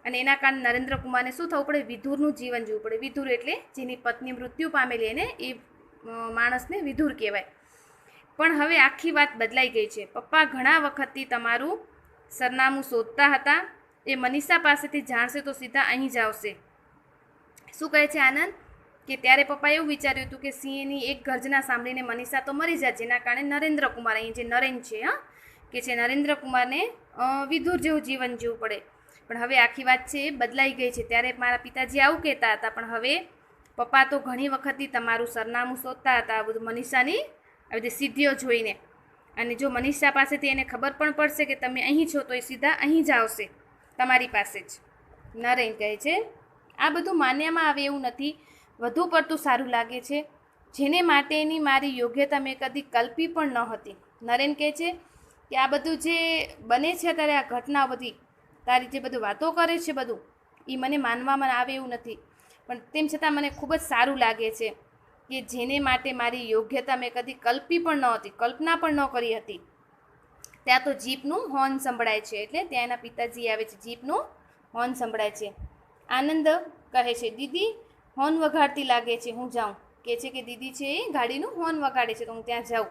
અને એના કારણે નરેન્દ્ર કુમારને શું થવું પડે? વિધુરનું જીવન જીવવું પડે. વિધુર એટલે જેની પત્ની મૃત્યુ પામેલી, એને એ માણસને વિધુર કહેવાય. પણ હવે આખી વાત બદલાઈ ગઈ છે. પપ્પા ઘણા વખતથી તમારું સરનામું શોધતા હતા, એ મનીષા પાસેથી જાણશે તો સીધા અહીં જ આવશે. શું કહે છે આનંદ? કે ત્યારે પપ્પાએ એવું વિચાર્યું હતું કે સિંહની એક ગર્જના સાંભળીને મનીષા તો મરી જાય, જેના કારણે નરેન્દ્ર કુમાર, અહીં જે નરેન છે કે છે નરેન્દ્ર કુમારને વિધુર જેવું જીવન જીવવું પડે. પણ હવે આખી વાત છે એ બદલાઈ ગઈ છે. ત્યારે મારા પિતાજી આવું કહેતા હતા, પણ હવે પપ્પા તો ઘણી વખતથી તમારું સરનામું શોધતા હતા, આ બધું મનીષાની આવી બધી સિદ્ધિઓ જોઈને. અને જો મનીષા પાસેથી એને ખબર પણ પડશે કે તમે અહીં છો, તો એ સીધા અહીં જ આવશે, તમારી પાસે જ. નરેન કહે છે આ બધું માન્યમાં આવે એવું નથી, વધુ પડતું સારું લાગે છે, જેને માટેની મારી યોગ્યતા મેં કદી કલ્પી પણ ન હતી. નરેન કહે છે કે આ બધું જે બને છે અત્યારે, આ ઘટના બધી, તારી જે બધું વાતો કરે છે બધું, એ મને માનવામાં આવે એવું નથી, પણ તેમ છતાં મને ખૂબ જ સારું લાગે છે કે જેને માટે મારી યોગ્યતા મેં કદી કલ્પી પણ ન હતી, કલ્પના પણ ન કરી હતી. ત્યાં તો જીપનું હોર્ન સંભળાય છે, એટલે ત્યાં એના પિતાજી આવે છે, જીપનું હોર્ન સંભળાય છે. આનંદ કહે છે દીદી હોર્ન વગાડતી લાગે છે, હું જાઉં. કહે છે કે દીદી છે એ ગાડીનું હોર્ન વગાડે છે, તો હું ત્યાં જાઉં.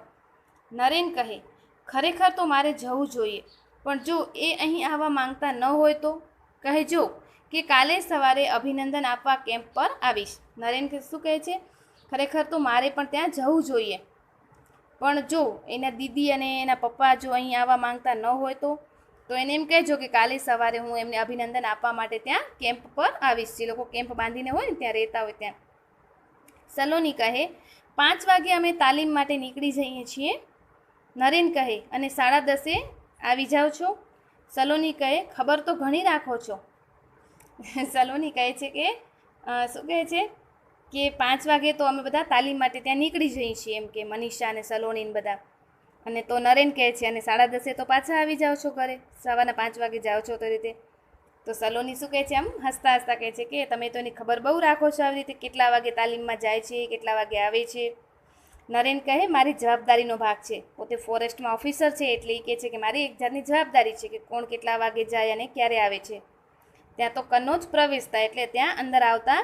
નરેન કહે ખરેખર તો મારે જવું જોઈએ, પણ જો એ અહીં આવવા માંગતા ન હોય તો કહેજો કે કાલે સવારે અભિનંદન આપવા કેમ્પ પર આવીશ. નરેન શું કહે છે? ખરેખર તો મારે પણ ત્યાં જવું જોઈએ, પણ જો એના દીદી અને એના પપ્પા જો અહીં આવવા માંગતા ન હોય તો એને એમ કહેજો કે કાલે સવારે હું એમને અભિનંદન આપવા માટે ત્યાં કેમ્પ પર આવીશ. જે લોકો કેમ્પ બાંધીને હોય ને ત્યાં રહેતા હોય ત્યાં. સલોની કહે 5 વાગે અમે તાલીમ માટે નીકળી જઈએ છીએ. નરેન કહે અને 10:30 આવી જાઓ છો? સલોની કહે ખબર તો ઘણી રાખો છો. સલોની કહે છે કે શું કહે છે કે 5 વાગે તો અમે બધા તાલીમ માટે ત્યાં નીકળી જઈએ છીએ, એમ કે મનીષા અને સલોની બધા. અને તો નરેન કહે છે અને 10:30 તો પાછા આવી જાઓ છો ઘરે, સવારના 5 વાગે જાઓ છો તો રીતે. તો સલોની શું કહે છે? આમ હસતા હસતા કહે છે કે તમે તો એની ખબર બહુ રાખો છો આવી રીતે, કેટલા વાગે તાલીમમાં જાય છે, કેટલા વાગે આવે છે. નરેન કહે મારી જવાબદારીનો ભાગ છે, પોતે ફોરેસ્ટમાં ઓફિસર છે, એટલે એ કહે છે કે મારી એક જાતની જવાબદારી છે કે કોણ કેટલા વાગે જાય અને ક્યારે આવે છે. ત્યાં તો કનોજ પ્રવેશતા, એટલે ત્યાં અંદર આવતા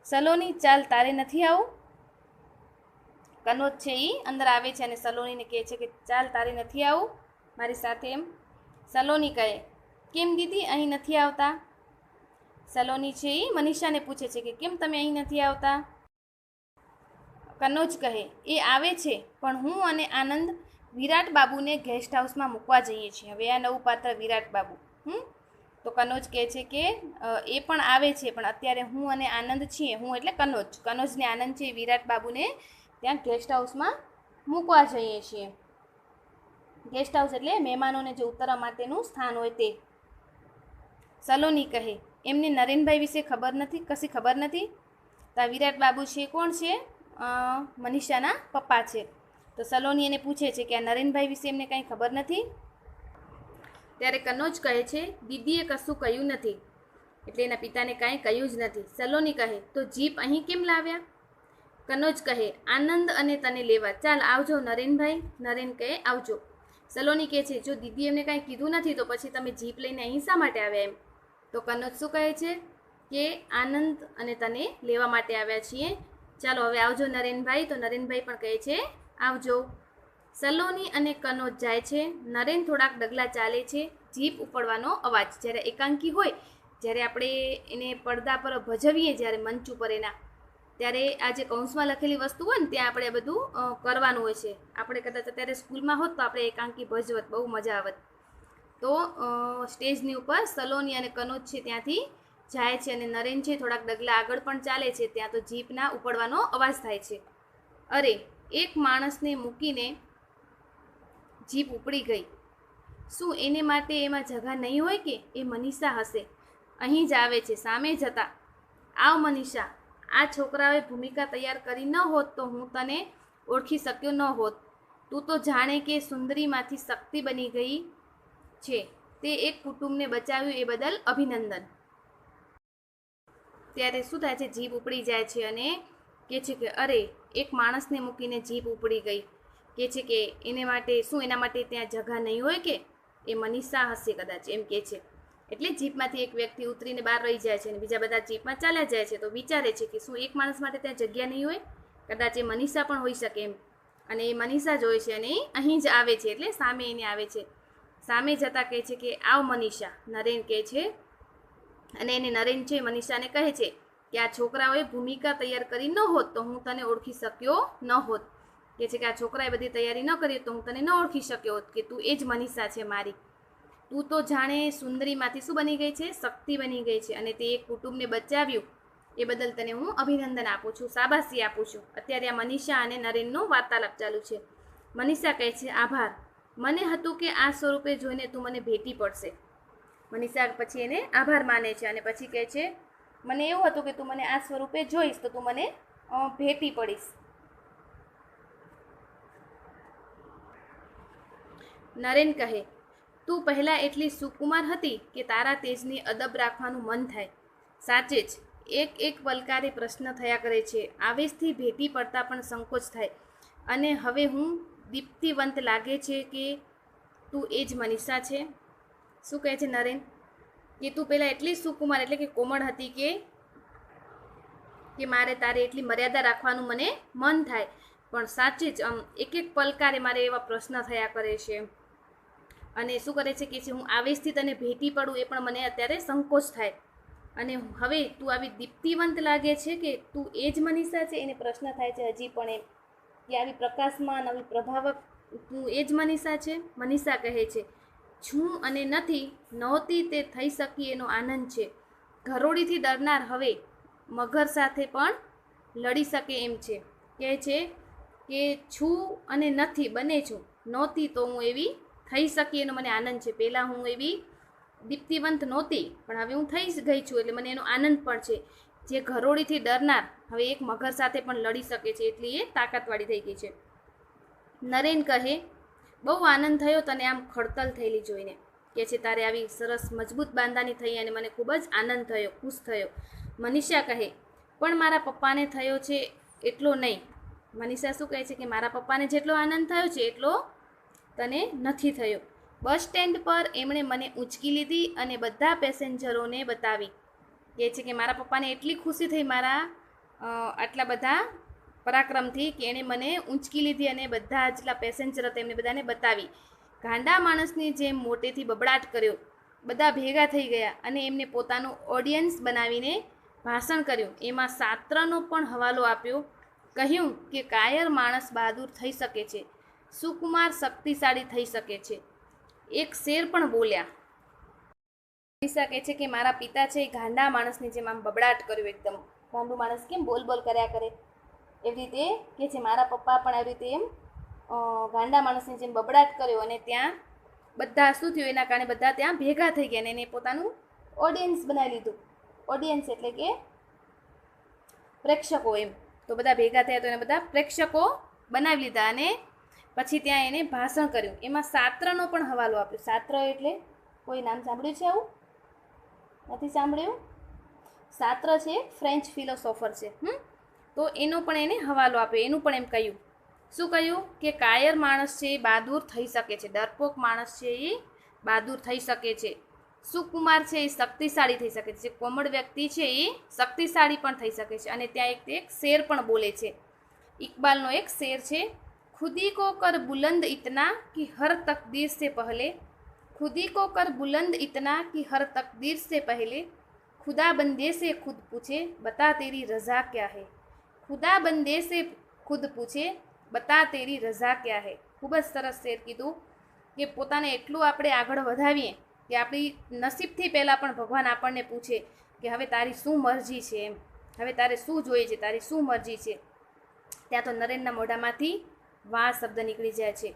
સલોની ચાલ તારે નથી આવું? કનોજ છે એ અંદર આવે છે અને સલોનીને કહે છે કે ચાલ તારે નથી આવું મારી સાથે એમ. સલોની કહે કેમ દીદી અહીં નથી આવતા? સલોની છે એ મનીષાને પૂછે છે કે કેમ તમે અહીં નથી આવતા? કનોજ કહે એ આવે છે, પણ હું અને આનંદ વિરાટ બાબુને ગેસ્ટ હાઉસમાં મૂકવા જઈએ છીએ. હવે આ નવું પાત્ર વિરાટ બાબુ. તો કનોજ કહે છે કે એ પણ આવે છે, પણ અત્યારે હું અને આનંદ છીએ, હું એટલે કનોજને આનંદ છે વિરાટ બાબુને ત્યાં ગેસ્ટ હાઉસમાં મૂકવા જઈએ છીએ. ગેસ્ટ હાઉસ એટલે મહેમાનોને જે ઉતરવા માટેનું સ્થાન હોય તે. સલોની કહે એમને નરેનભાઈ વિશે ખબર નથી, કશી ખબર નથી? તો વિરાટ બાબુ છે કોણ છે? મનીષાના પપ્પા છે. તો સલોની એને પૂછે છે કે આ નરેનભાઈ વિશે એમને કંઈ ખબર નથી? ત્યારે કનોજ કહે છે દીદીએ કશું કહ્યું નથી, એટલે એના પિતાને કાંઈ કહ્યું જ નથી. સલોની કહે તો જીપ અહીં કેમ લાવ્યા? કનોજ કહે આનંદ અને તને લેવા. ચાલ આવજો નરેનભાઈ. નરેન કહે આવજો. સલોની કહે છે જો દીદી એમને કાંઈ કીધું નથી તો પછી તમે જીપ લઈને અહીં શા માટે આવ્યા એમ? તો કનોજ શું કહે છે કે આનંદ અને તને લેવા માટે આવ્યા છીએ, ચાલો હવે આવજો નરેનભાઈ. તો નરેનભાઈ પણ કહે છે આવજો. સલોની અને કનોજ જાય છે. નરેન થોડાક ડગલા ચાલે છે. જીપ ઉપડવાનો અવાજ, જ્યારે એકાંકી હોય, જ્યારે આપણે એને પડદા પર ભજવીએ, જ્યારે મંચ ઉપર એના, ત્યારે આ જે કૌંસમાં લખેલી વસ્તુ હોય ને ત્યાં આપણે બધું કરવાનું હોય છે. આપણે કદાચ અત્યારે સ્કૂલમાં હોત તો આપણે એકાંકી ભજવત, બહુ મજા આવત. તો સ્ટેજની ઉપર સલોની અને કનોજ છે ત્યાંથી જાય છે અને નરેન છે થોડાક ડગલા આગળ પણ ચાલે છે. ત્યાં તો જીપના ઉપડવાનો અવાજ થાય છે. અરે, એક માણસને મૂકીને જીપ ઉપડી ગઈ. શું એને માટે એમાં જગા નહીં હોય કે? એ મનીષા હશે. અહીં જ આવે છે, સામે જતા. આવ મનીષા, આ છોકરાઓએ ભૂમિકા તૈયાર કરી ન હોત તો હું તને ઓળખી શક્યો ન હોત. તું તો જાણે કે સુંદરીમાંથી શક્તિ બની ગઈ છે. તે એક કુટુંબને બચાવ્યું એ બદલ અભિનંદન. ત્યારે શું થાય છે? જીપ ઉપડી જાય છે અને કહે છે કે અરે, એક માણસને મૂકીને જીપ ઉપડી ગઈ. કહે છે કે એને માટે શું એના માટે ત્યાં જગા નહીં હોય કે? એ મનીષા હશે કદાચ, એમ કહે છે. એટલે જીપમાંથી એક વ્યક્તિ ઉતરીને બહાર રહી જાય છે અને બીજા બધા જીપમાં ચાલ્યા જાય છે. તો વિચારે છે કે શું એક માણસ માટે ત્યાં જગ્યા નહીં હોય? કદાચ એ મનીષા પણ હોઈ શકે એમ. અને એ મનીષા જ હોય છે અને અહીં જ આવે છે, એટલે સામે એને આવે છે. સામે જતાં કહે છે કે આવ મનીષા, નરેન કહે છે. અને એને નરેન છે મનીષાને કહે છે કે આ છોકરાઓએ ભૂમિકા તૈયાર કરી ન હોત તો હું તને ઓળખી શક્યો ન હોત. કહે છે કે આ છોકરાએ બધી તૈયારી ન કરી તો હું તને ન ઓળખી શક્યો હોત, કે તું એ જ મનીષા છે મારી. તું તો જાણે સુંદરીમાંથી શું બની ગઈ છે? શક્તિ બની ગઈ છે. અને તે એક કુટુંબને બચાવ્યું એ બદલ તને હું અભિનંદન આપું છું, શાબાશી આપું છું. અત્યારે આ મનીષા અને નરેનનો વાર્તાલાપ ચાલુ છે. મનીષા કહે છે આભાર. મને હતું કે આ સ્વરૂપે જોઈને તું મને ભેટી પડશે. મનીષા પછી એને આભાર માને છે અને પછી કહે છે મને એવું હતું કે તું મને આ સ્વરૂપે જોઈશ તો તું મને ભેટી પડીશ. નરેન કહે તું પહેલાં એટલી સુકુમાર હતી કે તારા તેજની અદબ રાખવાનું મન થાય. સાચે જ એક એક પલકારે પ્રશ્ન થયા કરે છે. આવેશથી ભેટી પડતા પણ સંકોચ થાય. અને હવે હું દીપ્તિવંત લાગે છે કે તું એ જ મનીષા છે. શું કહે છે નરેન? કે તું પહેલાં એટલી સુકુમાર એટલે કે કોમળ હતી કે મારે તારે એટલી મર્યાદા રાખવાનું મને મન થાય, પણ સાચી જ એક એક પલકારે મારે એવા પ્રશ્ન થયા કરે છે. અને શું કરે છે કે હું આવેશથી તને ભેટી પડું એ પણ મને અત્યારે સંકોચ થાય. અને હવે તું આવી દીપ્તિવંત લાગે છે કે તું એ જ મનીષા છે? એને પ્રશ્ન થાય છે હજી પણ એમ કે આવી પ્રકાશમાન, આવી પ્રભાવક તું એ જ મનીષા છે? મનીષા કહે છે છું અને નથી, નહોતી તે થઈ શકી એનો આનંદ છે. ઘરોડીથી ડરનાર હવે મગર સાથે પણ લડી શકે એમ છે. કહે છે કે છું અને નથી બને છું. નહોતી તો હું એવી થઈ શકી એનો મને આનંદ છે. પહેલાં હું એવી દીપ્તિવંત નહોતી પણ હવે હું થઈ ગઈ છું એટલે મને એનો આનંદ પણ છે. જે ઘરોડીથી ડરનાર હવે એક મગર સાથે પણ લડી શકે છે, એટલી એ તાકાતવાળી થઈ ગઈ છે. નરેન કહે બહુ આનંદ થયો તને આમ ખડતલ થયેલી જોઈને. કે છે તારે આવી સરસ મજબૂત બાંધાની થઈ અને મને ખૂબ જ આનંદ થયો, ખુશ થયો. મનીષા કહે પણ મારા પપ્પાને થયો છે એટલો નહીં. મનીષા શું કહે છે કે મારા પપ્પાને જેટલો આનંદ થયો છે એટલો તને નથી થયો. બસ સ્ટેન્ડ પર એમણે મને ઊંચકી લીધી અને બધા પેસેન્જરોને બતાવી. કહે છે કે મારા પપ્પાને એટલી ખુશી થઈ મારા આટલા બધા પરાક્રમથી કે એણે મને ઊંચકી લીધી અને બધા જેટલા પેસેન્જર હતા એમને બધાને બતાવી. ગાંડા માણસની જેમ મોટેથી બબડાટ કર્યો. બધા ભેગા થઈ ગયા અને એમને પોતાનું ઓડિયન્સ બનાવીને ભાષણ કર્યું. એમાં શાસ્ત્રનો પણ હવાલો આપ્યો. કહ્યું કે કાયર માણસ બહાદુર થઈ શકે છે, સુકુમાર શક્તિશાળી થઈ શકે છે. એક શેર પણ બોલ્યા. મનીષા કહે છે કે મારા પિતા છે એ ગાંડા માણસની જેમ આમ બબડાટ કર્યું. એકદમ ગાંડું માણસ કેમ બોલ બોલ કર્યા કરે એવી રીતે કહે છે મારા પપ્પા પણ એવી રીતે એમ ગાંડા માણસની જેમ બબડાટ કર્યો. અને ત્યાં બધા શું થયું એના કારણે બધા ત્યાં ભેગા થઈ ગયા અને એને પોતાનું ઓડિયન્સ બનાવી લીધું. ઓડિયન્સ એટલે કે પ્રેક્ષકો એમ. તો બધા ભેગા થયા તો એને બધા પ્રેક્ષકો બનાવી લીધા અને પછી ત્યાં એને ભાષણ કર્યું. એમાં શાસ્ત્રનો પણ હવાલો આપ્યો. શાસ્ત્ર એટલે કોઈ નામ સાંભળ્યું છે? આવું નથી સાંભળ્યું? શાસ્ત્ર છે ફ્રેન્ચ ફિલોસોફર છે. તો એનો પણ એને હવાલો આપ્યો. એનું પણ એમ કહ્યું. શું કહ્યું કે કાયર માણસ છે એ બહાદુર થઈ શકે છે, ડરપોક માણસ છે એ બહાદુર થઈ શકે છે, સુકુમાર છે એ શક્તિશાળી થઈ શકે છે, જે કોમળ વ્યક્તિ છે એ શક્તિશાળી પણ થઈ શકે છે. અને ત્યાં એક શેર પણ બોલે છે. ઇકબાલનો એક શેર છે खुदी को कर बुलंद इतना कि हर तकदीर से पहले, खुदी को कर बुलंद इतना कि हर तकदीर से पहले, खुदा बंदे से खुद पूछे बता तेरी रज़ा क्या है. ખુદા બંદે સે ખુદ પૂછે બતા તેરી રઝા ક્યા હૈ. ખૂબ જ સરસ શેર કીધું કે પોતાને એટલું આપણે આગળ વધાવીએ કે આપણી નસીબથી પહેલાં પણ ભગવાન આપણને પૂછે કે હવે તારી શું મરજી છે, એમ હવે તારે શું જોઈએ છે, તારી શું મરજી છે. ત્યાં તો નરેનના મોઢામાંથી વાહ શબ્દ નીકળી જાય છે.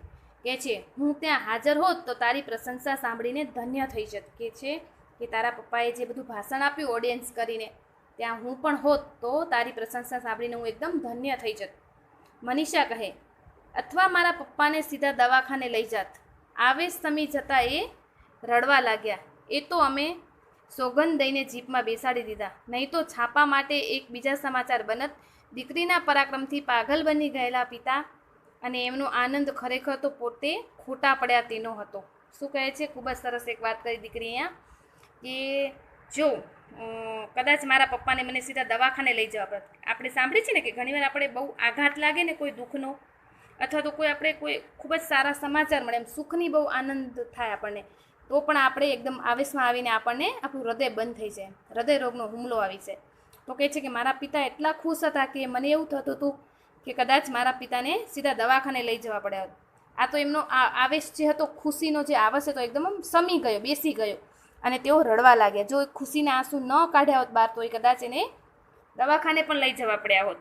કે છે હું ત્યાં હાજર હોત તો તારી પ્રશંસા સાંભળીને ધન્ય થઈ જત. કે છે કે તારા પપ્પાએ જે બધું ભાષણ આપ્યું ઓડિયન્સ કરીને, ત્યાં હું પણ હોત તો તારી પ્રશંસા સાંભળીને હું એકદમ ધન્ય થઈ જત. મનીષા કહે અથવા મારા પપ્પાને સીધા દવાખાને લઈ જાત. આવેશ સમી જતાં એ રડવા લાગ્યા. એ તો અમે સોગંદ દઈને જીપમાં બેસાડી દીધા, નહીં તો છાપા માટે એક બીજા સમાચાર બનત. દીકરીના પરાક્રમથી પાગલ બની ગયેલા પિતા અને એમનો આનંદ ખરેખર તો પોતે ખોટા પડ્યા તેનો હતો. શું કહે છે, ખૂબ જ સરસ એક વાત કરી દીકરી અહીંયા કે જો કદાચ મારા પપ્પાને મને સીધા દવાખાને લઈ જવા પડે. આપણે સાંભળીએ છીએ ને કે ઘણીવાર આપણે બહુ આઘાત લાગે ને કોઈ દુઃખનો, અથવા તો કોઈ આપણે કોઈ ખૂબ જ સારા સમાચાર મળે, એમ સુખની બહુ આનંદ થાય આપણને, તો પણ આપણે એકદમ આવેશમાં આવીને આપણને આપણું હૃદય બંધ થઈ જાય, હૃદય રોગનો હુમલો આવી જાય. તો કહે છે કે મારા પિતા એટલા ખુશ હતા કે મને એવું થતું હતું કે કદાચ મારા પિતાને સીધા દવાખાને લઈ જવા પડ્યા. આ તો એમનો આવેશ જે હતો, ખુશીનો જે આવેશ હતો, એકદમ સમી ગયો, બેસી ગયો અને તેઓ રડવા લાગ્યા. જો ખુશીના આંસુ ન કાઢ્યા હોત બહાર તો એ કદાચ એને દવાખાને પણ લઈ જવા પડ્યા હોત.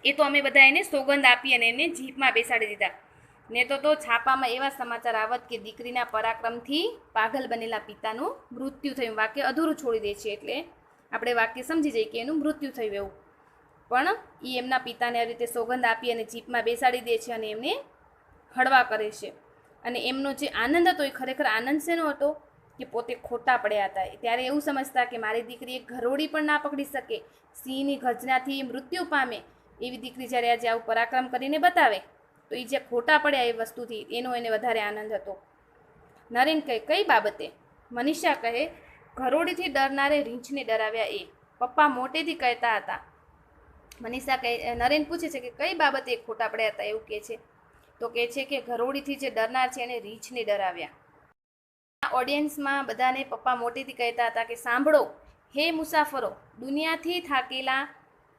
એ તો અમે બધા એને સોગંદ આપી અને એને જીપમાં બેસાડી દીધા. ને તો છાપામાં એવા સમાચાર આવત કે દીકરીના પરાક્રમથી પાગલ બનેલા પિતાનું મૃત્યુ થયું. વાક્ય અધૂરું છોડી દે છે એટલે આપણે વાક્ય સમજી જઈએ કે એનું મૃત્યુ થયું એવું. પણ એ એમના પિતાને આ રીતે સોગંદ આપી અને જીપમાં બેસાડી દે છે અને એમને હળવા કરે છે. અને એમનો જે આનંદ હતો એ ખરેખર આનંદ શેનો હતો કે પોતે ખોટા પડ્યા હતા. ત્યારે એવું સમજતા કે મારી દીકરી એક ઘરોડી પણ ના પકડી શકે, સિંહની ગર્જનાથી મૃત્યુ પામે એવી દીકરી જ્યારે આજે આવું પરાક્રમ કરીને બતાવે તો એ જે ખોટા પડ્યા એ વસ્તુથી એનો એને વધારે આનંદ હતો. નરેન કહે કઈ બાબતે? મનીષા કહે ઘરોડીથી ડરનારે રીંછને ડરાવ્યા એ. પપ્પા મોટેથી કહેતા હતા. મનીષા કહે, નરેન પૂછે છે કે કઈ બાબતે ખોટા પડ્યા હતા એવું કહે છે. તો કહે છે કે ઘરોડીથી જે ડરનાર છે એને રીંછને ડરાવ્યા. ઓડિયન્સમાં બધાને પપ્પા મોટેથી કહેતા હતા કે સાંભળો હે મુસાફરો, દુનિયાથી થાકેલા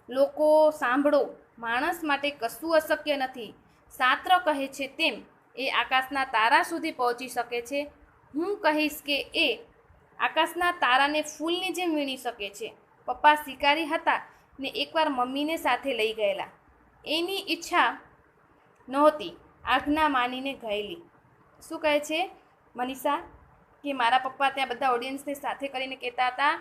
લોકો સાંભળો, માણસ માટે કશું અશક્ય નથી. શાસ્ત્ર કહે છે તેમ એ આકાશના તારા સુધી પહોંચી શકે છે. હું કહીશ કે એ આકાશના તારાને ફૂલની જેમ વીણી શકે છે. પપ્પા શિકારી હતા ને એકવાર મમ્મીને સાથે લઈ ગયેલા. એની ઈચ્છા નહોતી, આજ્ઞા માનીને ગયેલી. શું કહે છે મનીષા કે મારા પપ્પા ત્યાં બધા ઓડિયન્સને સાથે કરીને કહેતા હતા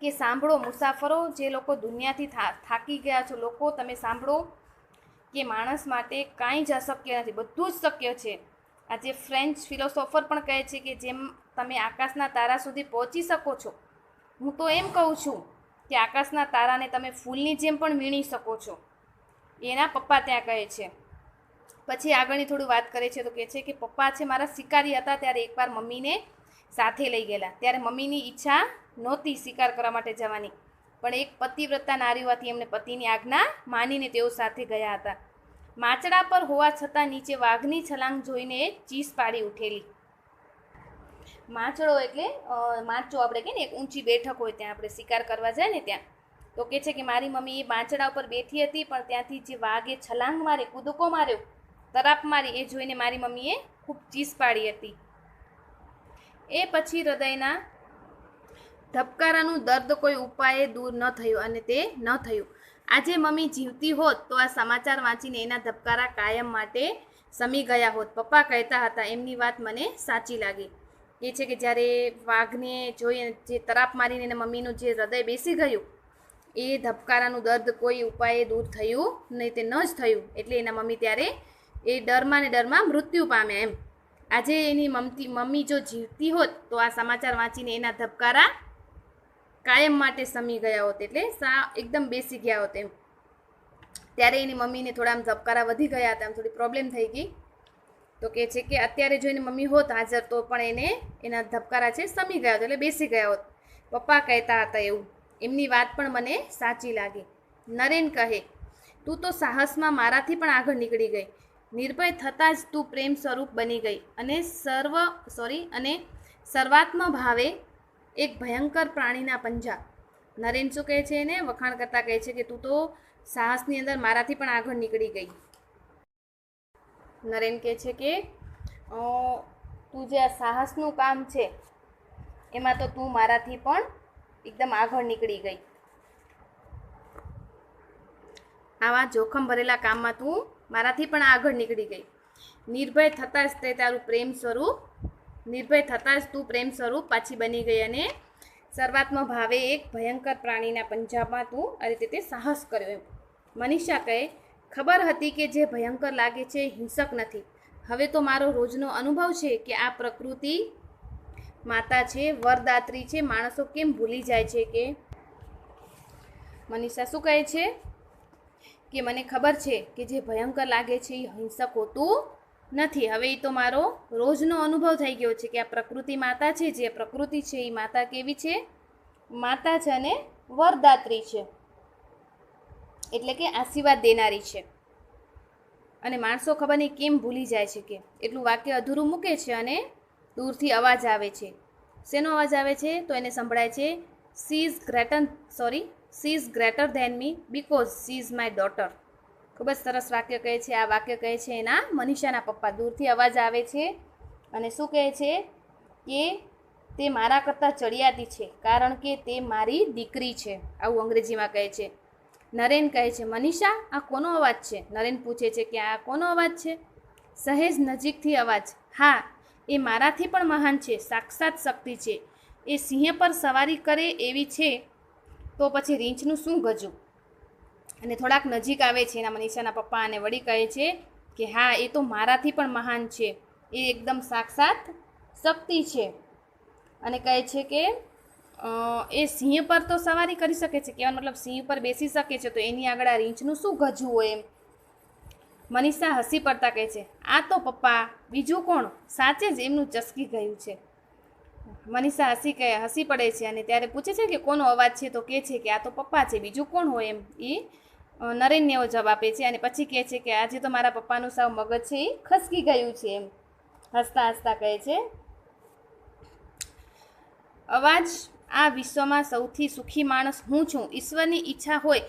કે સાંભળો મુસાફરો, જે લોકો દુનિયાથી થાકી ગયા છો લોકો, તમે સાંભળો કે માણસ માટે કાંઈ જ અશક્ય નથી, બધું જ શક્ય છે. આજે ફ્રેન્ચ ફિલોસોફર પણ કહે છે કે જેમ તમે આકાશના તારા સુધી પહોંચી શકો છો, હું તો એમ કહું છું કે આકાશના તારાને તમે ફૂલની જેમ પણ વીણી શકો છો. એના પપ્પા ત્યાં કહે છે. પછી આગળની થોડી વાત કરે છે તો કહે છે કે પપ્પા છે મારા શિકારી હતા, ત્યારે એકવાર મમ્મીને સાથે લઈ ગયેલા. ત્યારે મમ્મીની ઈચ્છા નહોતી શિકાર કરવા માટે જવાની, પણ એક પતિવ્રતા નારી હોવાથી એમને પતિની આજ્ઞા માનીને તેઓ સાથે ગયા હતા. માચડા પર હોવા છતાં નીચે વાઘની છલાંગ જોઈને ચીસ પાડી ઉઠેલી. માચડો એટલે માચો આપણે કહીએ ને, એક ઊંચી બેઠક હોય ત્યાં આપણે શિકાર કરવા જાય ને ત્યાં. તો કહે છે કે મારી મમ્મી એ માચડા ઉપર બેઠી હતી, પણ ત્યાંથી જે વાઘે છલાંગ મારી, કૂદકો માર્યો, તરાપ મારી, એ જોઈને મારી મમ્મીએ ખૂબ ચીસ પાડી હતી. એ પછી હૃદયના ધબકારાનું દર્દ કોઈ ઉપાયે દૂર ન થયું અને તે ન થયું. આજે મમ્મી જીવતી હોત તો આ સમાચાર વાંચીને એના ધબકારા કાયમ માટે સમી ગયા હોત. પપ્પા કહેતા હતા, એમની વાત મને સાચી લાગી. એ છે કે જ્યારે વાઘને જોઈને જે તરાપ મારીને એના મમ્મીનું જે હૃદય બેસી ગયું, એ ધબકારાનું દર્દ કોઈ ઉપાયે દૂર થયું નહીં, તે ન જ થયું. એટલે એના મમ્મી ત્યારે એ ડરમાં ને ડરમાં મૃત્યુ પામ્યા એમ. આજે એની મમ્મી જો જીવતી હોત તો આ સમાચાર વાંચીને એના ધબકારા કાયમ માટે સમી ગયા હોત, એટલે એકદમ બેસી ગયા હોત એમ. ત્યારે એની મમ્મીને થોડા આમ ધબકારા વધી ગયા હતા, આમ થોડી પ્રોબ્લેમ થઈ ગઈ. તો કહે છે કે અત્યારે જો એની મમ્મી હોત હાજર તો પણ એના ધબકારા છે સમી ગયા હોત, એટલે બેસી ગયા હોત. પપ્પા કહેતા હતા એવું. એમની વાત પણ મને સાચી લાગી. નરેન કહે તું તો સાહસમાં મારાથી પણ આગળ નીકળી ગઈ. નિર્ભય થતાં જ તું પ્રેમ સ્વરૂપ બની ગઈ અને સર્વાત્મ ભાવે એક ભયંકર પ્રાણીના પંજા. નરેન શું કહે છે એને વખાણ કરતા કહે છે કે તું તો સાહસની અંદર મારાથી પણ આગળ નીકળી ગઈ. નરેન કહે છે કે તું જે આ સાહસનું કામ છે એમાં તો તું મારાથી પણ એકદમ આગળ નીકળી ગઈ. આવા જોખમ ભરેલા કામમાં તું મારાથી પણ આગળ નીકળી ગઈ. નિર્ભય થતાં જ તે તારું પ્રેમ સ્વરૂપ નિર્ભય થતાં જ તું પ્રેમ સ્વરૂપ પાછી બની ગઈ અને સર્વાત્મ ભાવે એક ભયંકર પ્રાણીના પંજાબમાં તું આ રીતે તે સાહસ કર્યો એમ. મનીષા કહે, ખબર હતી કે જે ભયંકર લાગે છે હિંસક નથી. હવે તો મારો રોજનો અનુભવ છે કે આ પ્રકૃતિ માતા છે, વરદાત્રી છે. માણસો કેમ ભૂલી જાય છે કે મનીષા શું કહે છે કે મને ખબર છે કે જે ભયંકર લાગે છે એ હિંસક હોતું નથી. હવે એ તો મારો રોજનો અનુભવ થઈ ગયો છે કે આ પ્રકૃતિ માતા છે, જે પ્રકૃતિ છે એ માતા કેવી છે? માતા છે અને વરદાત્રી છે, એટલે કે આશીર્વાદ દેનારી છે. અને માણસો ખબર નહીં કેમ ભૂલી જાય છે કે એટલું વાક્ય અધૂરું મૂકે છે અને દૂરથી અવાજ આવે છે. શેનો અવાજ આવે છે? તો એને સંભળાય છે she is greater than me because she is my daughter. ખૂબ જ સરસ વાક્ય કહે છે. આ વાક્ય કહે છે એના મનીષાના પપ્પા. દૂરથી અવાજ આવે છે અને શું કહે છે કે તે મારા કરતાં ચડિયાતી છે કારણ કે તે મારી દીકરી છે. આવું અંગ્રેજીમાં કહે છે. નરેન કહે છે, મનીષા આ કોનો અવાજ છે? નરેન પૂછે છે કે આ કોનો અવાજ છે? સહેજ નજીકથી અવાજ. હા, એ મારાથી પણ મહાન છે, સાક્ષાત શક્તિ છે. એ સિંહ પર સવારી કરે એવી છે તો પછી રીંછનું શું ગજું? અને થોડાક નજીક આવે છે એના મનીષાના પપ્પા અને વળી કહે છે કે હા, એ તો મારાથી પણ મહાન છે, એ એકદમ સાક્ષાત શક્તિ છે. અને કહે છે કે એ સિંહ પર તો સવારી કરી શકે છે, કહેવાનો મતલબ સિંહ પર બેસી શકે છે, તો એની આગળ આ રીંછનું શું ગજવું હોય એમ. મનીષા હસી પડતા કહે છે, આ તો પપ્પા બીજું કોણ? સાચે જ એમનું ચસકી ગયું છે. મનીષા હસી પડે છે અને ત્યારે પૂછે છે કે કોનો અવાજ છે? તો કહે છે કે આ તો પપ્પા છે, બીજું કોણ હોય એમ. એ નરેનને એવો જવાબ આપે છે અને પછી કહે છે કે આજે તો મારા પપ્પાનું સાવ મગજ છે એ ખસકી ગયું છે એમ. હસતા હસતા કહે છે, અવાજ આ વિશ્વમાં સૌથી સુખી માણસ હું છું. ઈશ્વરની ઈચ્છા હોય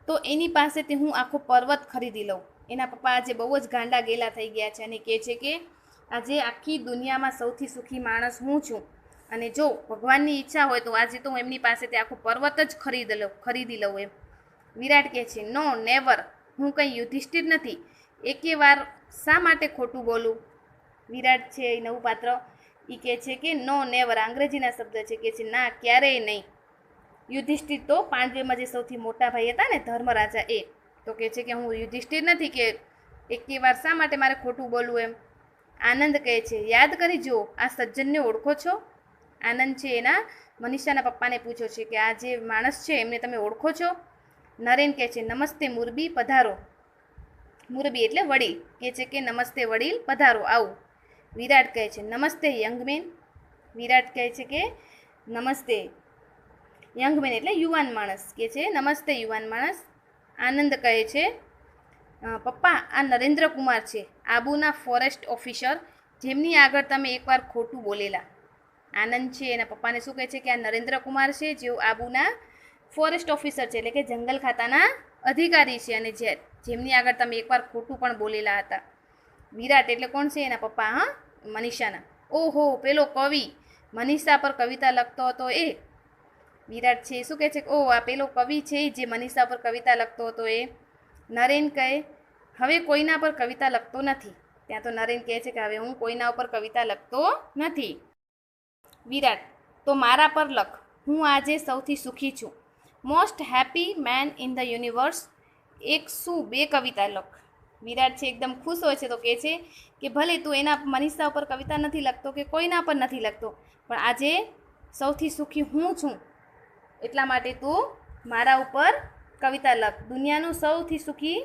તો એની પાસેથી હું આખો પર્વત ખરીદી લઉં. એના પપ્પા આજે બહુ જ ગાંડા ગેલા થઈ ગયા છે અને કહે છે કે આજે આખી દુનિયામાં સૌથી સુખી માણસ હું છું અને જો ભગવાનની ઈચ્છા હોય તો આજે તો હું એમની પાસેથી આખો પર્વત જ ખરીદી લઉં એમ. વિરાટ કહે છે, નો નેવર, હું કંઈ યુધિષ્ઠિર નથી. એકે વાર શા માટે ખોટું બોલું? વિરાટ છે એ નવું પાત્ર, એ કહે છે કે નો નેવર, અંગ્રેજીના શબ્દ છે, કહે છે ના, ક્યારેય નહીં. યુધિષ્ઠિર તો પાંડવેમાં જે સૌથી મોટા ભાઈ હતા ને, ધર્મરાજા, એ તો કહે છે કે હું યુધિષ્ઠિર નથી, કે એકે વાર શા માટે મારે ખોટું બોલવું એમ. આનંદ કહે છે, યાદ કરી જુઓ, આ સજ્જનને ઓળખો છો? આનંદ છે એના મનીષાના પપ્પાને પૂછ્યો છે કે આ જે માણસ છે એમને તમે ઓળખો છો? નરેન કહે છે, નમસ્તે મુરબી, પધારો. મુરબી એટલે વડીલ. કહે છે કે નમસ્તે વડીલ, પધારો, આવું. વિરાટ કહે છે, નમસ્તે યંગમેન. વિરાટ કહે છે કે નમસ્તે યંગમેન એટલે યુવાન માણસ. કહે છે નમસ્તે યુવાન માણસ. આનંદ કહે છે, પપ્પા આ નરેન્દ્ર કુમાર છે, આબુના ફોરેસ્ટ ઓફિસર, જેમની આગળ તમે એકવાર ખોટું બોલેલા. આનંદ છે એના પપ્પાને શું કહે છે કે આ નરેન્દ્ર કુમાર છે, જેઓ આબુના ફોરેસ્ટ ઓફિસર છે, એટલે કે જંગલ ખાતાના અધિકારી છે, અને જેમની આગળ તમે એકવાર ખોટું પણ બોલેલા હતા. વિરાટ એટલે કોણ છે? એના પપ્પા. હા, મનીષાના. ઓહો, પેલો કવિ મનીષા પર કવિતા લખતો હતો એ. વિરાટ છે શું કહે છે, ઓહ, આ પેલો કવિ છે જે મનીષા પર કવિતા લખતો હતો એ. નરેન કહે, હવે કોઈના પર કવિતા લખતો નથી. ત્યાં તો નરેન કહે છે કે હવે હું કોઈના ઉપર કવિતા લખતો નથી. વિરાટ, તો મારા પર લખ, હું આજે સૌથી સુખી છું, most happy man in the universe. એક શું, બે કવિતા લખ. વિરાટ છે એકદમ ખુશ હોય છે, તો કહે છે કે ભલે તું એના મનીષા ઉપર કવિતા નથી લખતો કે કોઈના પર નથી લખતો, પણ આજે સૌથી સુખી હું છું, એટલા માટે તું મારા ઉપર કવિતા લખ. દુનિયાનું સૌથી સુખી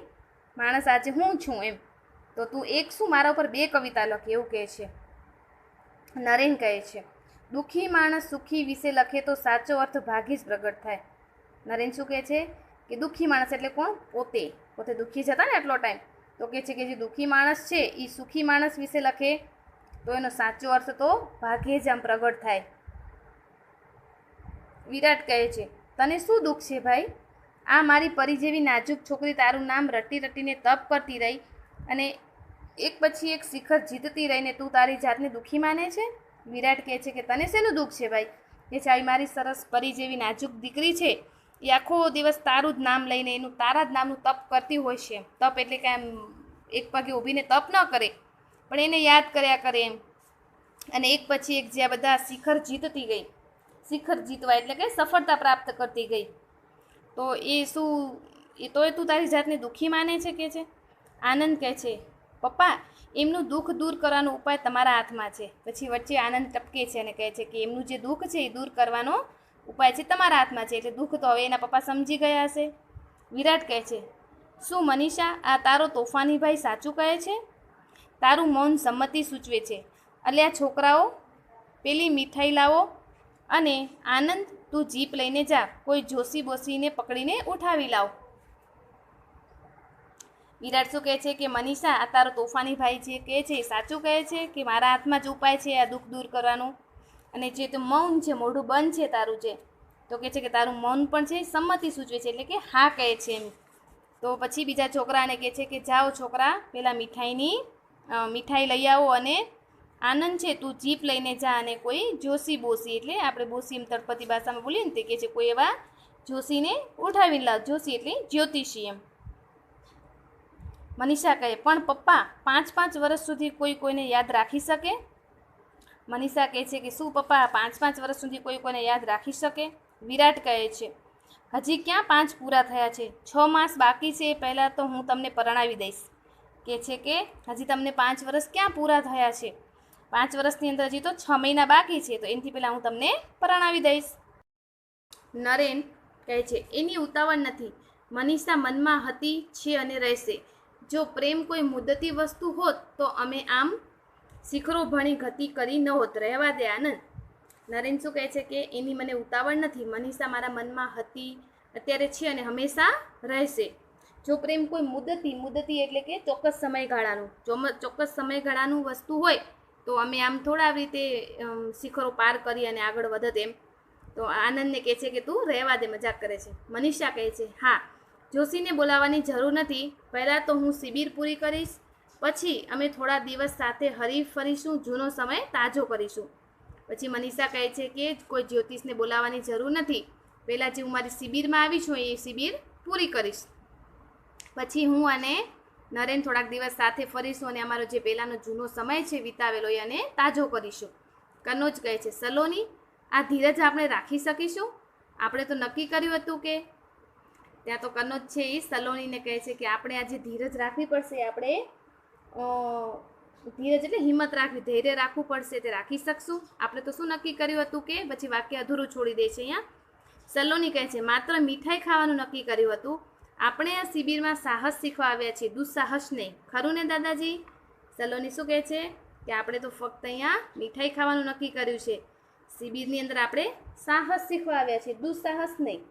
માણસ આજે હું છું એમ, તો તું એક શું મારા ઉપર બે કવિતા લખ, એવું કહે છે. નરેન કહે છે, દુઃખી માણસ સુખી વિશે લખે તો સાચો અર્થ ભાગ્યે જ પ્રગટ થાય. નરેન શું કહે છે કે દુઃખી માણસ એટલે કોણ? પોતે દુઃખી જતા ને એટલો ટાઈમ, તો કહે છે કે જે દુઃખી માણસ છે એ સુખી માણસ વિશે લખે તો એનો સાચો અર્થ તો ભાગ્યે જ આમ પ્રગટ થાય. વિરાટ કહે છે, તને શું દુઃખ છે ભાઈ? આ મારી પરી જેવી નાજુક છોકરી તારું નામ રટી રટીને તપ કરતી રહી અને એક પછી એક શિખર જીતતી રહીને તું તારી જાતને દુઃખી માને છે? વિરાટ કહે છે કે તને શેનું દુઃખ છે ભાઈ? એ છે આવી મારી સરસ પરી જેવી નાજુક દીકરી છે, એ આખો દિવસ તારું જ નામ લઈને એનું તારા જ નામનું તપ કરતી હોય છે. તપ એટલે કે આમ એક પગે ઊભીને તપ ન કરે, પણ એને યાદ કર્યા કરે એમ. અને એક પછી એક જ્યાં બધા શિખર જીતતી ગઈ, શિખર જીતવા એટલે કે સફળતા પ્રાપ્ત કરતી ગઈ, તો એ શું એ તોય તું તારી જાતને દુઃખી માને છે કે છે? આનંદ કહે છે પપ્પા એમનું દુઃખ દૂર કરવાનો ઉપાય તમારા હાથમાં છે. પછી વચ્ચે આનંદ ટપકે છે અને કહે છે કે એમનું જે દુઃખ છે એ દૂર કરવાનો ઉપાય છે તમારા હાથમાં છે. એટલે દુઃખ તો હવે એના પપ્પા સમજી ગયા હશે. વિરાટ કહે છે શું મનીષા આ તારો તોફાની ભાઈ સાચું કહે છે? તારું મૌન સંમતિ સૂચવે છે. અલ્યા છોકરાઓ પેલી મીઠાઈ લાવો અને આનંદ તું જીપ લઈને જા, કોઈ જોશી બોસીને પકડીને ઉઠાવી લાવ. વિરાટ શું કહે છે કે મનીષા આ તારો તોફાની ભાઈ જે કહે છે એ સાચું કહે છે કે મારા હાથમાં જ ઉપાય છે આ દુઃખ દૂર કરવાનું? અને જે તો મૌન છે, મોઢું બંધ છે તારું છે, તો કહે છે કે તારું મૌન પણ છે સંમતિ સૂચવે છે એટલે કે હા કહે છે એમ. તો પછી બીજા છોકરાને કહે છે કે જાઓ છોકરા પેલા મીઠાઈ લઈ આવો અને આનંદ છે તું જીપ લઈને જા અને કોઈ જોશી બોસી એટલે આપણે બોસી એમ તળપદી ભાષામાં બોલીએ ને તે કહે છે કોઈ એવા જોશીને ઉઠાવીને લાવ. જોશી એટલે જ્યોતિષી એમ. મનીષા કહે પણ પપ્પા 5-5 વર્ષ સુધી કોઈ કોઈને યાદ રાખી શકે? મનીષા કહે છે કે શું પપ્પા 5-5 વર્ષ સુધી કોઈ કોઈને યાદ રાખી શકે? વિરાટ કહે છે હજી ક્યાં 5 પૂરા થયા છે, 6 માસ બાકી છે, એ પહેલાં તો હું તમને પરણાવી દઈશ. કહે છે કે હજી તમને 5 વર્ષ ક્યાં પૂરા થયા છે, 5 વર્ષની અંદર હજી તો 6 મહિના બાકી છે, તો એનાથી પહેલાં હું તમને પરણાવી દઈશ. નરેન કહે છે એની ઉતાવળ નથી, મનીષા મનમાં હતી છે અને રહેશે. જો પ્રેમ કોઈ મુદ્દતી વસ્તુ હોત તો અમે આમ શિખરો ભણી ગતિ કરી ન હોત. રહેવા દે આનંદ. નરેન શું કહે છે કે એની મને ઉતાવળ નથી, મનીષા મારા મનમાં હતી, અત્યારે છે અને હંમેશા રહેશે. જો પ્રેમ કોઈ મુદ્દતી એટલે કે ચોક્કસ સમયગાળાનું વસ્તુ હોય તો અમે આમ થોડા આવી રીતે શિખરો પાર કરી અને આગળ વધત એમ. તો આનંદને કહે છે કે તું રહેવા દે, મજાક કરે છે. મનીષા કહે છે હા જોશીને બોલાવવાની જરૂર નથી, પહેલાં તો હું શિબિર પૂરી કરીશ, પછી અમે થોડા દિવસ સાથે હરી ફરીશું, જૂનો સમય તાજો કરીશું. પછી મનીષા કહે છે કે કોઈ જ્યોતિષને બોલાવવાની જરૂર નથી, પહેલાં જે હું મારી શિબિરમાં આવી છું એ શિબિર પૂરી કરીશ, પછી હું અને નરેન થોડાક દિવસ સાથે ફરીશું અને અમારો જે પહેલાંનો જૂનો સમય છે વિતાવેલો એ અને તાજો કરીશું. કનોજ કહે છે સલોની આ ધીરજ આપણે રાખી શકીશું? આપણે તો નક્કી કર્યું હતું કે. ત્યાં તો કનોજ છે એ સલોનીને કહે છે કે આપણે આજે ધીરજ રાખવી પડશે, આપણે ધીરજ એટલે હિંમત રાખવી, ધૈર્ય રાખવું પડશે, તે રાખી શકશું? આપણે તો શું નક્કી કર્યું હતું કે. પછી વાક્ય અધૂરું છોડી દે છે અહીંયા. સલોની કહે છે માત્ર મીઠાઈ ખાવાનું નક્કી કર્યું હતું, આપણે આ શિબિરમાં સાહસ શીખવા આવ્યા છીએ, દુસ્સાહસ નહીં, ખરું ને દાદાજી? સલોની શું કહે છે કે આપણે તો ફક્ત અહીંયા મીઠાઈ ખાવાનું નક્કી કર્યું છે, શિબિરની અંદર આપણે સાહસ શીખવા આવ્યા છીએ, દુસ્સાહસ નહીં.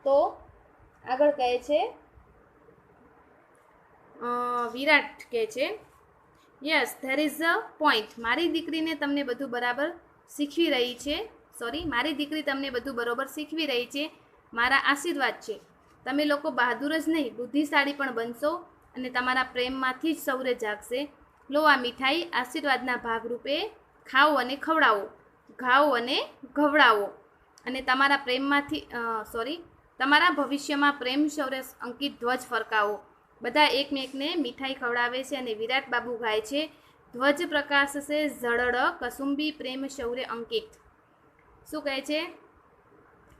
તો આગળ કહે છે વિરાટ કહે છે yes there is a point, મારી દીકરીને તમને બધું બરાબર શીખવી રહી છે, મારી દીકરી તમને બધું બરોબર શીખવી રહી છે, મારા આશીર્વાદ છે. તમે લોકો બહાદુર જ નહીં બુદ્ધિશાળી પણ બનશો અને તમારા પ્રેમમાંથી જ સૌરે જાગશે. લો આ મીઠાઈ આશીર્વાદના ભાગરૂપે ખાઓ અને ખવડાવો, ઘાઓ અને ઘવડાવો અને તમારા પ્રેમમાંથી તમારા ભવિષ્યમાં પ્રેમ શૌર્ય અંકિત ધ્વજ ફરકાવો. બધા એકમેકને મીઠાઈ ખવડાવે છે અને વિરાટ બાબુ ગાય છે ધ્વજ પ્રકાશશે ઝળળ કસુંબી પ્રેમ શૌર્ય અંકિત. શું કહે છે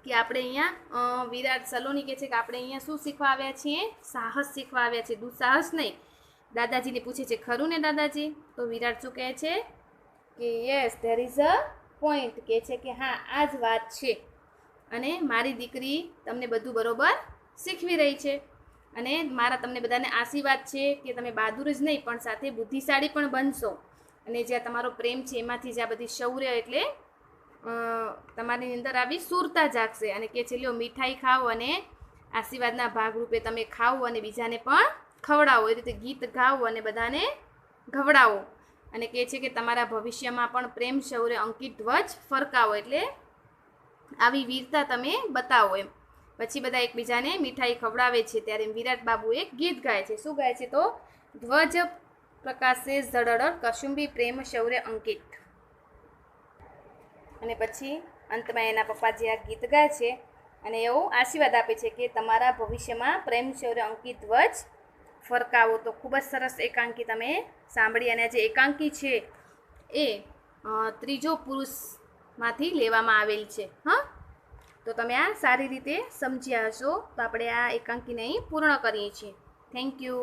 કે આપણે અહીંયા વિરાટ સલોની કહે છે કે આપણે અહીંયા શું શીખવા આવ્યા છીએ? સાહસ શીખવા આવ્યા છીએ, દુસ્સાહસ નહીં. દાદાજીને પૂછે છે ખરું ને દાદાજી? તો વિરાટ શું કહે છે કે yes there is a point, કહે છે કે હા આ જ વાત છે અને મારી દીકરી તમને બધું બરોબર શીખવી રહી છે અને મારા તમને બધાને આશીર્વાદ છે કે તમે બહાદુર જ નહીં પણ સાથે બુદ્ધિશાળી પણ બનશો અને જ્યાં તમારો પ્રેમ છે એમાંથી જ આ બધી શૌર્ય એટલે તમારી અંદર આવી સુરતા જાગશે. અને કે છે લ્યો મીઠાઈ ખાઓ અને આશીર્વાદના ભાગરૂપે તમે ખાઓ અને બીજાને પણ ખવડાવો, એ રીતે ગીત ગાઓ અને બધાને ઘવડાવો. અને કહે છે કે તમારા ભવિષ્યમાં પણ પ્રેમ શૌર્ય અંકિત ધ્વજ ફરકાવો, એટલે આવી વીરતા તમે બતાવો એમ. પછી બધા એકબીજાને મીઠાઈ ખવડાવે છે ત્યારે વિરાટ બાબુ એક ગીત ગાય છે. શું ગાય છે? તો ધ્વજ પ્રકાશે ઝળહળ કશુંબી પ્રેમ શૌર્ય અંકિત. અને પછી અંતમાં એના પપ્પાજી આ ગીત ગાય છે અને એવું આશીર્વાદ આપે છે કે તમારા ભવિષ્યમાં પ્રેમ શૌર્ય અંકિત ધ્વજ ફરકાવો. તો ખૂબ જ સરસ એકાંકી તમે સાંભળી. અને જે એકાંકી છે એ ત્રીજો પુરુષમાંથી લેવામાં આવેલ છે. હા, તો તમે આ સારી રીતે સમજ્યા હશો. તો આપણે આ એકાંકીને અહીં પૂર્ણ કરીએ છીએ. Thank you.